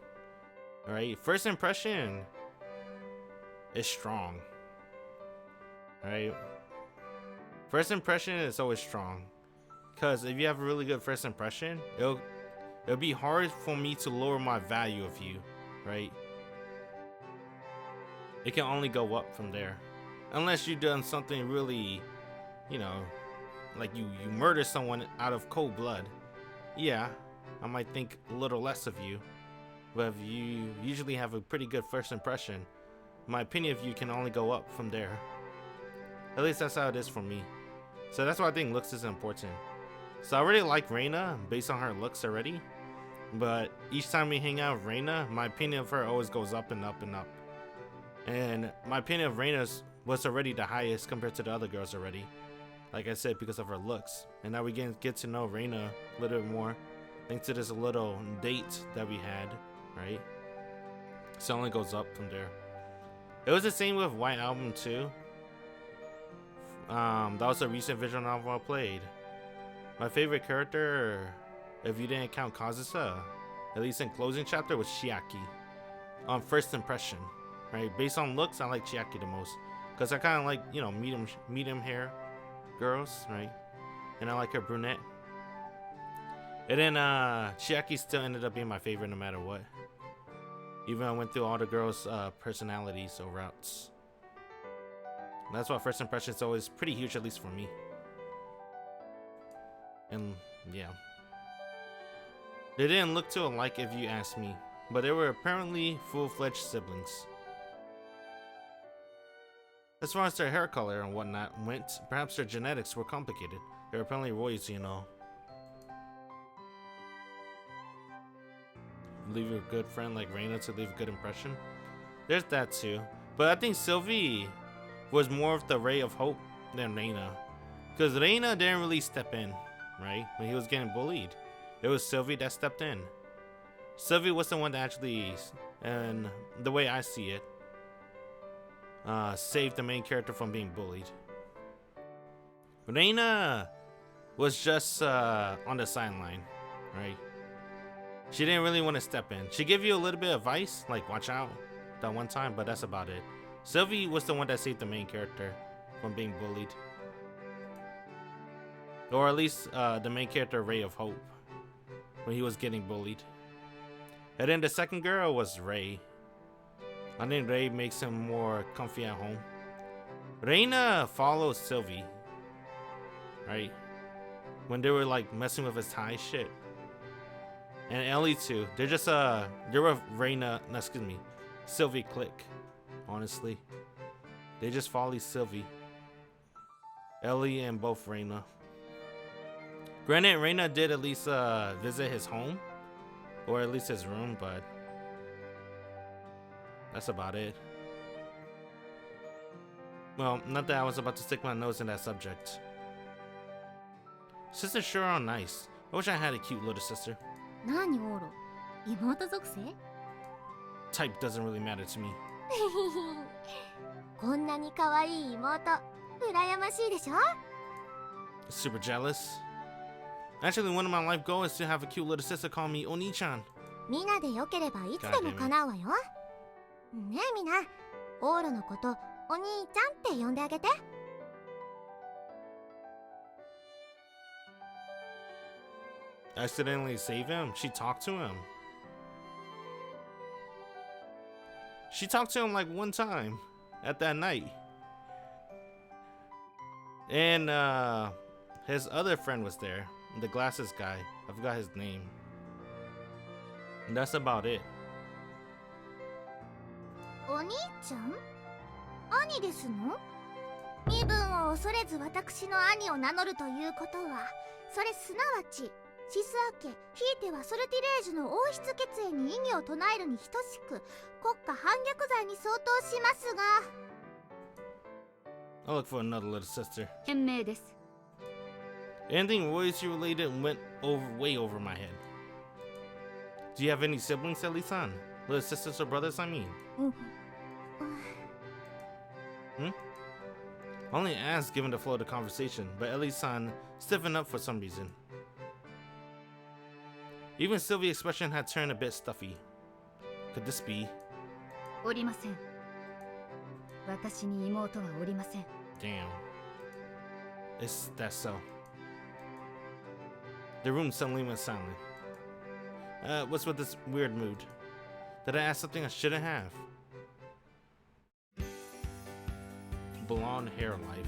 A: Right? First impression is strong. Right? First impression is always strong. Because if you have a really good first impression, it'll be hard for me to lower my value of you, right? It can only go up from there. Unless you've done something really, you know, like you murder someone out of cold blood. Yeah, I might think a little less of you. But if you usually have a pretty good first impression, my opinion of you can only go up from there. At least that's how it is for me. So that's why I think looks is important. So I really like Reina based on her looks already. But each time we hang out with Reina, my opinion of her always goes up and up and up. And my opinion of Reina was already the highest compared to the other girls already. Like I said, because of her looks. And now we get to know Reina a little bit more. Thanks to this little date that we had, right? So it only goes up from there. It was the same with White Album too. That was a recent visual novel I played. My favorite character, if you didn't count Kazusa, at least in closing chapter, was Chiaki. On first impression, right? Based on looks, I like Chiaki the most. Because I kind of like, you know, medium hair girls, right? And I like her brunette. And then Chiaki still ended up being my favorite no matter what. Even I went through all the girls' personalities or routes. That's why first impression is always pretty huge, at least for me. And yeah. They didn't look too alike if you ask me, but they were apparently full-fledged siblings. As far as their hair color and whatnot went, perhaps their genetics were complicated. They were apparently royalty and all. Leave a good friend like Reina to leave a good impression. There's that too. But I think Sylvie was more of the ray of hope than Reina. Because Reina didn't really step in, right? When he was getting bullied. It was Sylvie that stepped in. Sylvie was the one that actually, and the way I see it, saved the main character from being bullied. Reina was just on the sideline, right? She didn't really want to step in. She gave you a little bit of advice, like watch out that one time, but that's about it. Sylvie was the one that saved the main character from being bullied. Or at least the main character, Ray of Hope, when he was getting bullied. And then the second girl was Ray. I think Ray makes him more comfy at home. Reina follows Sylvie, right? When they were like messing with his tie shit. And Ellie too. They're just they were Sylvie clique. Honestly, they just follow Sylvie, Ellie, and both Reina. Granted, Reina did at least visit his home, or at least his room, but that's about it. Well, not that I was about to stick my nose in that subject. Sisters sure are nice. I wish I had a cute little sister.
C: 何オーロ、妹属性？
A: Type doesn't really matter to me.
C: こんなに可愛い妹、羨ましいでしょ？
A: Super jealous. Actually, one of my life goals is to have a cute little sister call me Oni-chan.
C: みなでよければいつでも叶うわよ。ねえみな、オーロのことお兄ちゃんって呼んであげて。
A: I accidentally save him. She talked to him. She talked to him like one time at that night. And his other friend was there, the glasses guy. I forgot his name. And that's about it.
C: お兄ちゃん？兄ですの？身分を恐れず私の兄を名乗るということは、それすなわちシスア家、ひいてはソルティレージュの王室血縁に異議を唱えるに等しく国家反逆罪に相当しますが。
A: I'll look for another little sister.
D: 賢明です。
A: Anything royalty related went way over my head. Do you have any siblings, Ellie-san? Little sisters or brothers, I mean? Hmm? I only asked given the flow of the conversation, but Ellie-san stiffened up for some reason. Even Silvia's expression had turned a bit stuffy. Could this be?
D: おりません。私に妹はおりません。
A: Damn. Is that so? The room suddenly went silent. What's with this weird mood? Did I ask something I shouldn't have? Blonde hair life.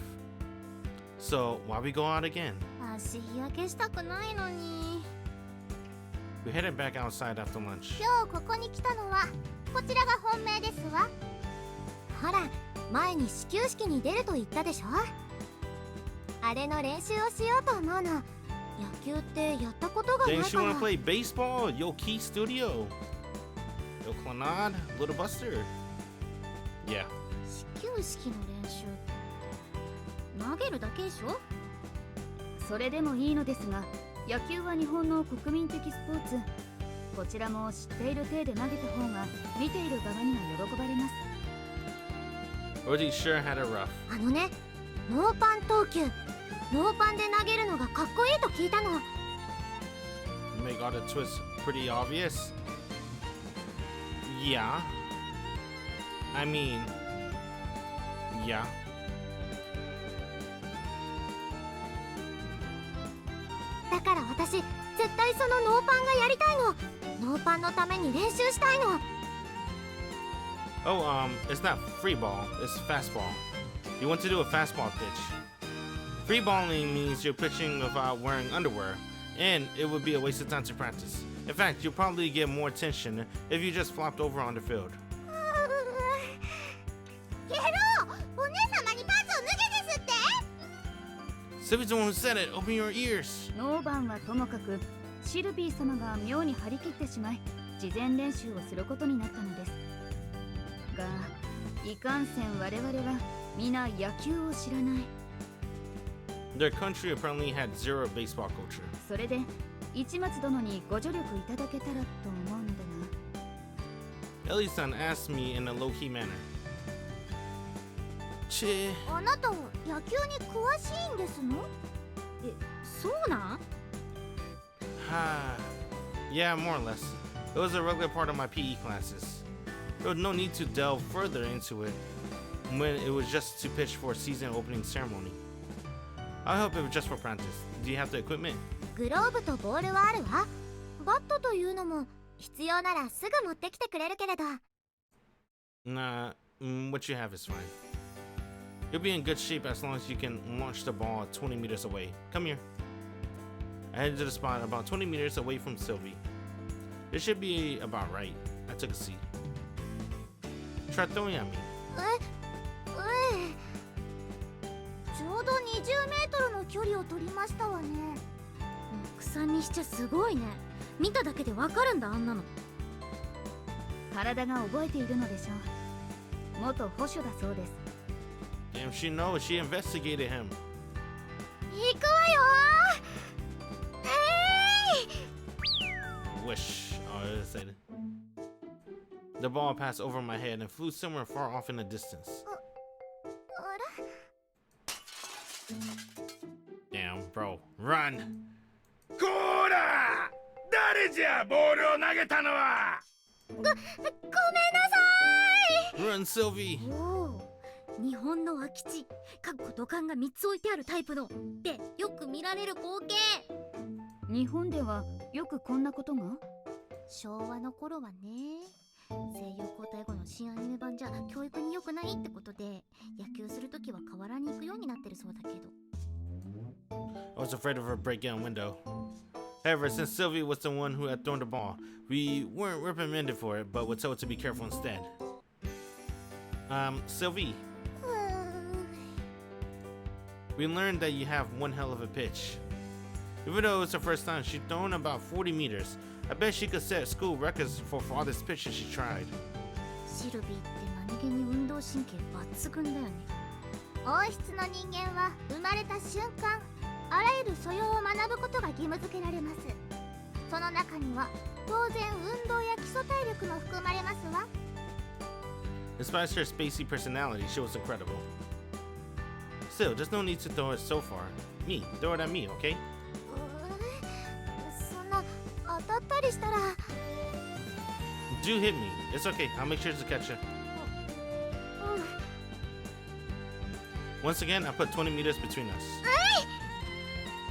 A: So, why we go out again?
C: 足日焼けしたくないのに。
A: We headed back outside after lunch.
C: 今日ここに来たのはこちらが本命ですわ。ほら、前に始球式に出ると言ったでしょ。あれの練習をしようと思うの。野球ってやったことがない
A: Didn't
C: か
A: you
C: ら。
A: want to play baseball? Yo, Key Studio. Yo, Clonard, Little Buster. Yeah.
C: 始球式の練習投げるだけでしょ。
D: それでもいいのですが、野球は日本の国民的スポーツ。こちらも知っている体で投げた方が見ている側には喜ばれます。
A: Orgy sure had it rough.
C: あのね、ノーパン投球、ノーパンで投げるのがかっこいいと聞いたの。
A: Make all the twists pretty obvious. Yeah. I mean, yeah.
C: だから私絶対そのノーパンがやりたいの。ノーパンのために練習したいの。
A: Oh, it's not free ball, it's fastball. You want to do a fastball pitch. Free balling means you're pitching without wearing underwear, and it would be a waste of time to practice. In fact, you'll probably get more attention if you just flopped over on the field.
C: ケロ、お姉様にパスを脱げですって。
A: Silvia's the one who said it. Open your ears.
D: ノーバンはともかく、シルビー様が妙に張り切ってしまい、事前練習をすることになったのです。が、いかんせん我々は皆野球を知らない。
A: Their country apparently had zero baseball culture.
D: それで、市松殿にご助力いただけたらと思うのだが。
A: Ellie-san asked me in a low-key manner.
C: あなたは野球に詳しいんですの？え、そうなん？
A: Yeah, more or less. It was a regular part of my PE classes. There was no need to delve further into it when it was just to pitch for a season opening ceremony. I hope it was just for practice. Do you have the equipment?
C: グローブとボールはあるわ。バットというのも必要ならすぐ持ってきてくれるけれど。
A: Nah, what you have is fine. You'll be in good shape as long as you can launch the ball 20 meters away. Come here. I headed to the spot about 20 meters away from Silvia. It should be about right. I took a seat. Try throwing at me.
C: ちょうど20メートルの距離を取りましたわね。奥さんにしちゃすごいね。見ただけでわかるんだ、あんなの。
D: 体が覚えているのでしょう。元捕手だそうです。
A: Damn, she knows. She investigated him.
C: 行くわよー。
A: Wish. Oh, it said. The ball passed over my head and flew somewhere far off in the distance.
C: あら
A: Damn, bro. Run!
E: こーら誰じゃボールを投げたのは。
C: ごめんなさ
A: Run, Sylvie!
C: い。おお、日本の空き地、かっこ土管が3つ置いてあるタイプのでよく見られる光景。
D: 日本ではよくこんなことが。
C: 昭和の頃はね、西洋交代後の新アニメ版じゃ教育に良くないってことで、野球するときは河原に行くようになってるそうだけど。
A: I was afraid of her breaking a window. However, since Sylvie was the one who had thrown the ball, we weren't reprimanded for it, but were told to be careful instead. Sylvie, we learned that you have one hell of a pitch. Even though it's her first time, she'd thrown about 40 meters. I bet she could set school records for farthest pitches she tried.
C: シルビーって何気に運動神経抜群だよね。王室の人間は生まれた瞬間、あらゆる素養を学ぶことが義務付けられます。その中には当然運動や基礎体力も含まれますわ。
A: Despite her spacey personality, she was incredible. Still, there's no need to throw it so far. Me, throw it at me, okay?
C: そんな当たったりしたら。
A: Do hit me. It's okay. I'll make sure to catch it. Once again, I put 20 meters between us.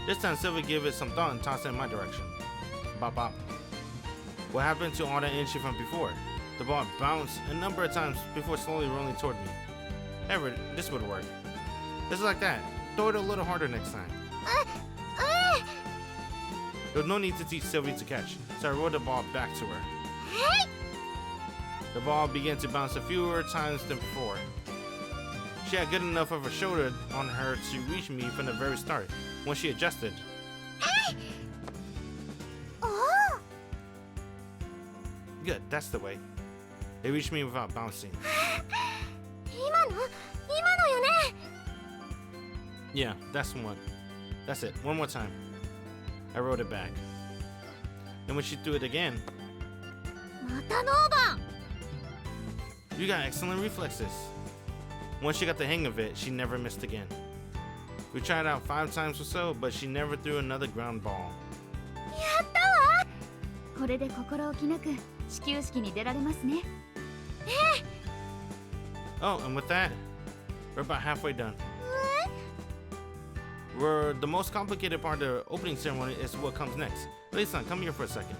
A: This time, Silvia gave it some thought and tossed it in my direction. Bop bop. What happened to all that energy from before? The ball bounced a number of times before slowly rolling toward me. However, this would work. Just like that. Throw it a little harder next time. There was no need to teach Silvia to catch, so I rolled the ball back to her. The ball began to bounce a fewer times than before. She had good enough of a shoulder on her to reach me from the very start. When she adjusted. Good, that's the way. It reached me without bouncing.
C: 今のよね。
A: Yeah, that's one. That's it. One more time. I rolled it back. Then when she threw it again.
C: またノーバン。
A: You got excellent reflexes. Once she got the hang of it, she never missed again. We tried out 5 times or so, but she never threw another ground ball.
C: やったわ。
D: これで心置きなく始球式に出られますね。
A: Oh, and with that, we're about halfway done. The most complicated part of the opening ceremony is what comes next. Ellie-san, come here for a second.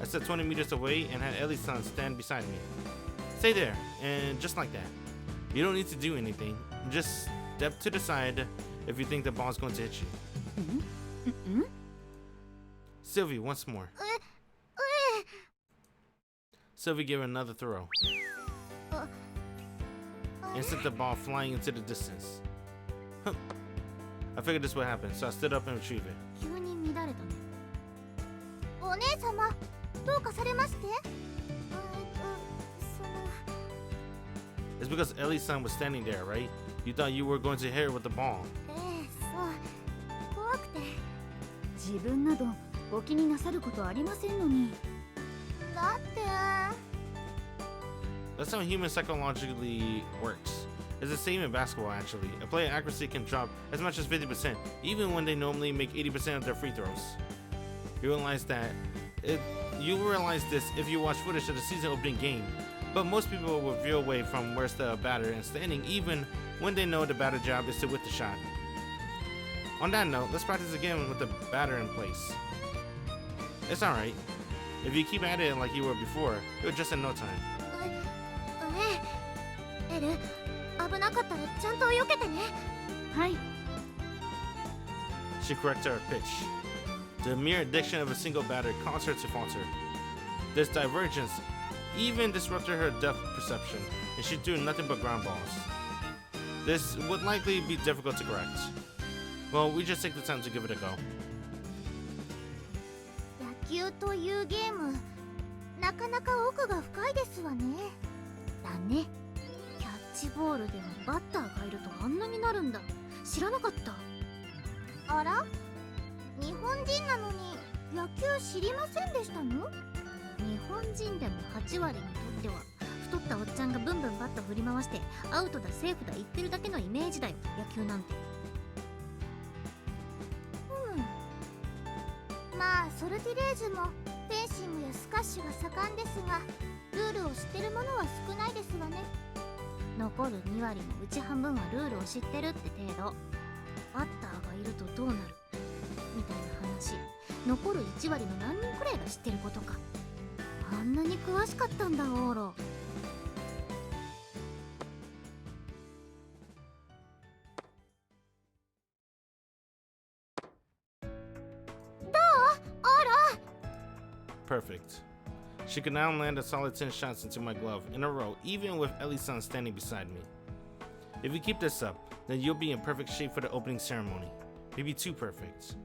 A: I stood 20 meters away and had Ellie-san stand beside me. Stay there, and just like that. You don't need to do anything. Just step to the side if you think the ball's going to hit you. Sylvie, once more. Sylvie gave another throw and sent the ball flying into the distance. I figured this would happen, so I stood up and retrieved it.
C: 急に乱れたね。お姉様、どうかされまして？It's
A: because Ellie-san was standing there, right? You thought you were going to hit her with the ball.
C: そう。怖くて。
D: 自分などお気になさることありませんのに。
C: だって。
A: That's how human psychologically works. It's the same in basketball, actually. A player's accuracy can drop as much as 50%, even when they normally make 80% of their free throws. You realize this if you watch footage of the season opening game, but most people will veer away from where's the batter and standing, even when they know the batter job is to whip the shot. On that note, let's practice again with the batter in place. It's alright. If you keep at it like you were before, you'll just in no time.
C: エル、危なかったらちゃんと避けてね。
D: はい。
A: She corrected her pitch. The mere addiction of a single batter caused her to falter. This divergence even disrupted her depth perception, and she threw nothing but ground balls. This would likely be difficult to correct. Well, we just take the time to give it a go.
C: 野球というゲーム、なかなか奥が深いですわね。だね。キャッチボールでもバッターがいるとあんなになるんだ。知らなかった。あら、日本人なのに野球知りませんでしたの？日本人でも8割にとっては太ったおっちゃんがブンブンバット振り回してアウトだセーフだ言ってるだけのイメージだよ、野球なんて。まあソルティレージュもフェンシングやスカッシュが盛んですが、ルールを知ってる者は少ないですわね。残る2割のうち半分はルールを知ってるって程度。バッターがいるとどうなるみたいな話、残る1割の何人くらいが知ってることか。あんなに詳しかったんだ、オーロ。
A: Perfect. She could now land a solid 10 shots into my glove in a row, even with Ellie-san standing beside me. If you keep this up, then you'll be in perfect shape for the opening ceremony. Maybe too perfect.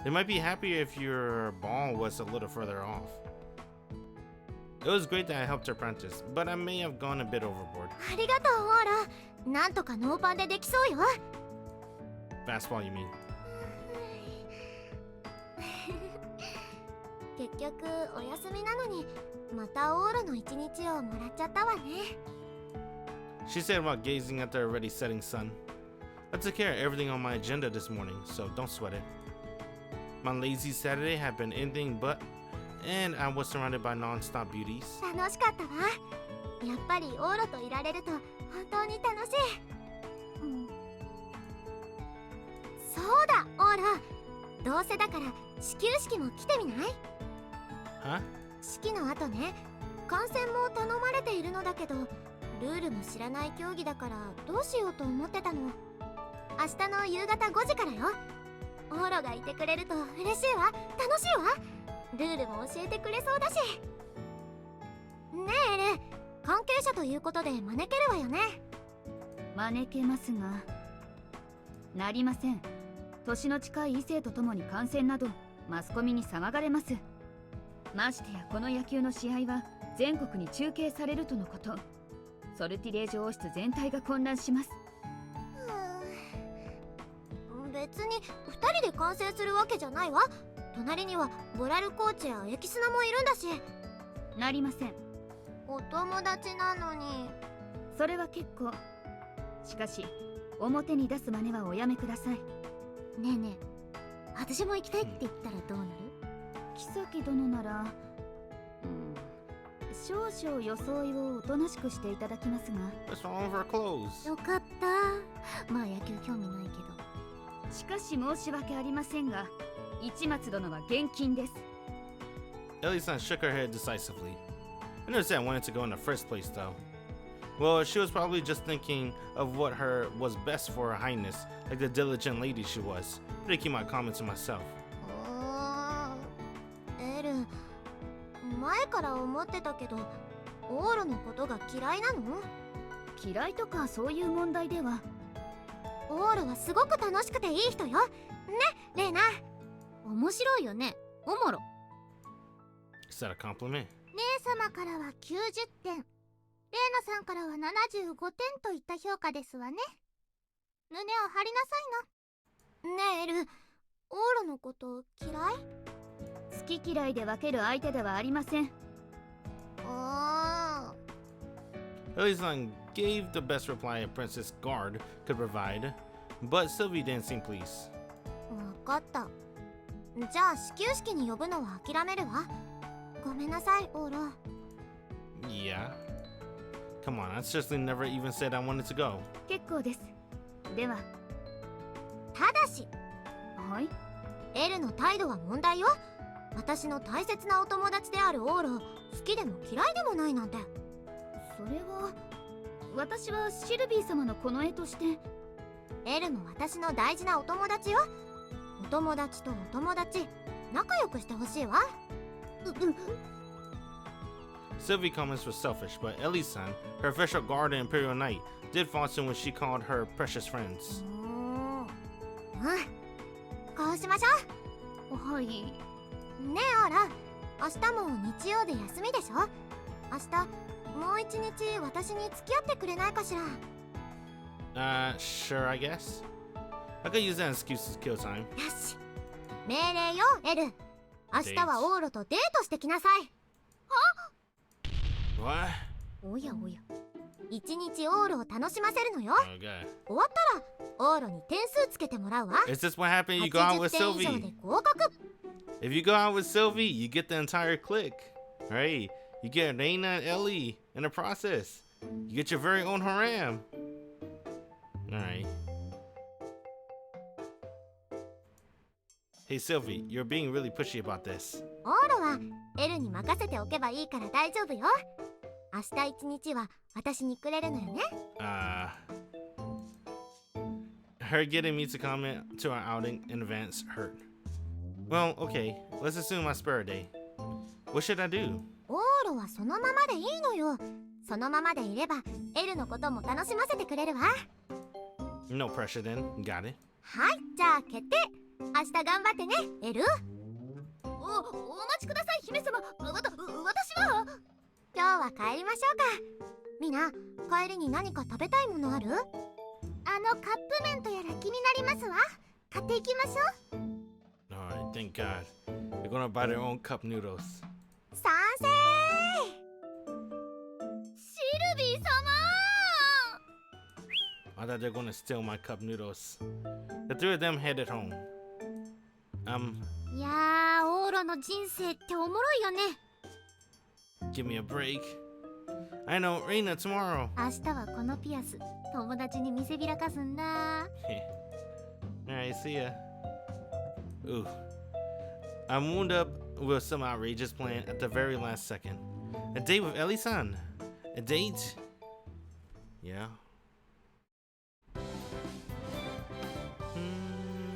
A: They might be happier if your ball was a little further off. It was great that I helped her practice, but I may have gone a bit overboard.
C: ありがとう、オーラ。なんとかノーパンでできそうよ。
A: Fastball, you mean?
C: 結局お休みなのにまたオーラの一日をもらっちゃったわね。
A: She said about gazing at the already setting sun. I took care of everything on my agenda this morning, so don't sweat it. My lazy Saturday had been anything but, and I was surrounded by non-stop beauties.
C: 楽しかったわ。やっぱりオーラといられると本当に楽しい。そうだ、オーラ。どうせだから始球式も来てみない？
A: Huh?
C: 式の後ね、観戦も頼まれているのだけど、ルールも知らない競技だからどうしようと思ってたの。明日の夕方5時からよ。オーラがいてくれると嬉しいわ、楽しいわ。ルールも教えてくれそうだし。ねえエル、関係者ということで招けるわよね。
D: 招けますが、なりません。年の近い異性と共に観戦などマスコミに騒がれます。ましてやこの野球の試合は全国に中継されるとのこと。ソルティレージュ王室全体が混乱します。
C: 別に2人で観戦するわけじゃないわ。隣にはボラルコーチやエキスナもいるんだし。
D: なりません。
C: お友達なのに。
D: それは結構。しかし表に出す真似はおやめください。
C: ねえねえ、私も行きたいって言ったらどうなる？
D: 妃殿なら、少々装いをおとなしくしていただきますが。
A: What's wrong with her clothes?
C: よかった。まあ野球興味ないけど。
D: しかし申し訳ありませんが、市松殿は厳禁です。
A: Ellie-san shook her head decisively. I never said I wanted to go in the first place, though. Well, she was probably just thinking of what was best for her highness, like the diligent lady she was. But I keep my comments to myself.
C: エル、前から思ってたけど、オールのことが嫌いなの？
D: 嫌いとかそういう問題では。
C: オールはすごく楽しくていい人よ。ね、レイナ。面白いよね、おもろ。
A: Is that a compliment?
C: 姉様からは90点、レイナさんからは75点といった評価ですわね。胸を張りなさいな。ねえエル、オールのこと嫌い？
D: 好き嫌いで分ける相手ではありません。
A: Ellie-san gave the best reply a Princess Guard could provide, but Sylvie didn't seem pleased.
C: 分かった。じゃあ始球式に呼ぶのは諦めるわ。ごめんなさい、オーロ。
A: Yeah? Come on, I seriously never even said I wanted to go.
D: 結構です。では。
C: ただし。
D: はい。
C: エルの態度は問題よ。私の大切なお友達であるオーロ、好きでも嫌いでもないなんて。
D: それは、私はシルビー様のこの絵として。
C: エルも私の大事なお友達よ。お友達とお友達、仲良くしてほしいわ。
A: Sylvie comments were selfish, but Ellie-san, her official guard and Imperial Knight, did falter when she called her precious friends.
C: こうしましょう。
D: はい。
C: ねえオーラ、明日も日曜で休みでしょ？明日もう一日私に付き合ってくれないかしら。
A: Sure, I guess. I could use that excuse to kill time.
C: よし、命令よエル。明日はオーロとデートしてきなさい。
A: What?
C: おやおや、一日オーロを楽しませるのよ。
A: Okay.
C: 終わったらオーロに点数つけてもらうわ。
A: Is this what happened? You go out with
C: 80点以上
A: Sylvie.
C: で合格。
A: If you go out with Sylvie, you get the entire clique. Right? You get Reina and Ellie in the process. You get your very own harem. Alright. Hey Sylvie, you're being really pushy about this.
C: オーロはエルに任せておけばいいから大丈夫よ。明日一日は私にくれるのよね。
A: Her getting me to comment to our outing in advance hurt. Well, okay, let's assume I spare a day. What should I do?
C: オーロはそのままでいいのよ。そのままでいればエルのことも楽しませてくれるわ。
A: No pressure then. Got it.
C: はい、じゃあ決定。明日頑張ってね、エル。お待ちください、姫様。私は今日は帰りましょうか。みな、帰りに何か食べたいものある？カップ麺とやら気になりますわ。買っていきましょう。
A: Alright, thank God. They're gonna buy their own cup noodles.
C: 賛成。シルビー様。
A: I thought they were gonna steal my cup noodles. The three of them headed home.
C: いやー、オーロの人生っておもろいよね。
A: Give me a break. I know, Reina, tomorrow.
C: 明日はこのピアス、友達に見せびらかすんだ。
A: Alright, see ya. Ooh. I wound up with some outrageous plan at the very last second. A date with Ellie-san. A date? Yeah.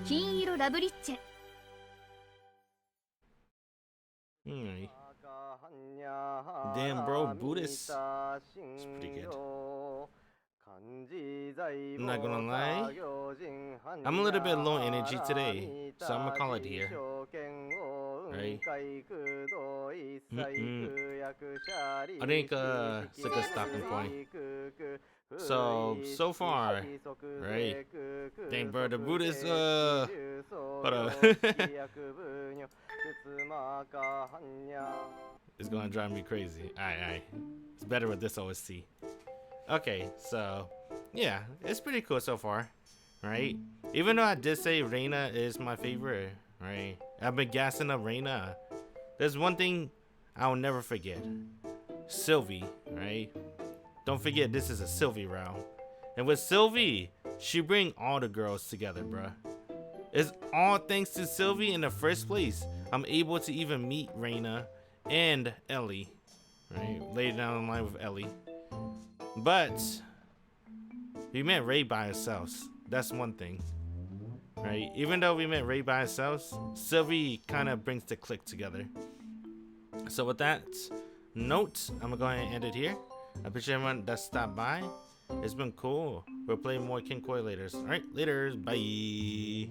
D: 金色ラブリッチェ。
A: Alright. Damn, bro, Buddhist. It's pretty good. I'm not gonna lie. I'm a little bit low energy today, so I'm gonna call it here. Right? I think it's a good stopping point. So far, right? Dang, bro, the Buddhist, hold up. It's gonna drive me crazy. Alright. It's better with this OST. Okay, so yeah, it's pretty cool so far, right? Even though I did say Reina is my favorite, right? I've been gassing up Reina. There's one thing I'll never forget. Sylvie, right? Don't forget this is a Sylvie round. And with Sylvie, she bring all the girls together, bruh. It's all thanks to Sylvie in the first place. I'm able to even meet Reina and Ellie, right? Later down the line with Ellie. But we met Ray by ourselves. That's one thing, right? Even though we met Ray by ourselves, Sylvie kind of brings the clique together. So with that note, I'm gonna go ahead and end it here. I appreciate everyone that stopped by. It's been cool. We'll play more Kinkoi later. All right, later. Bye.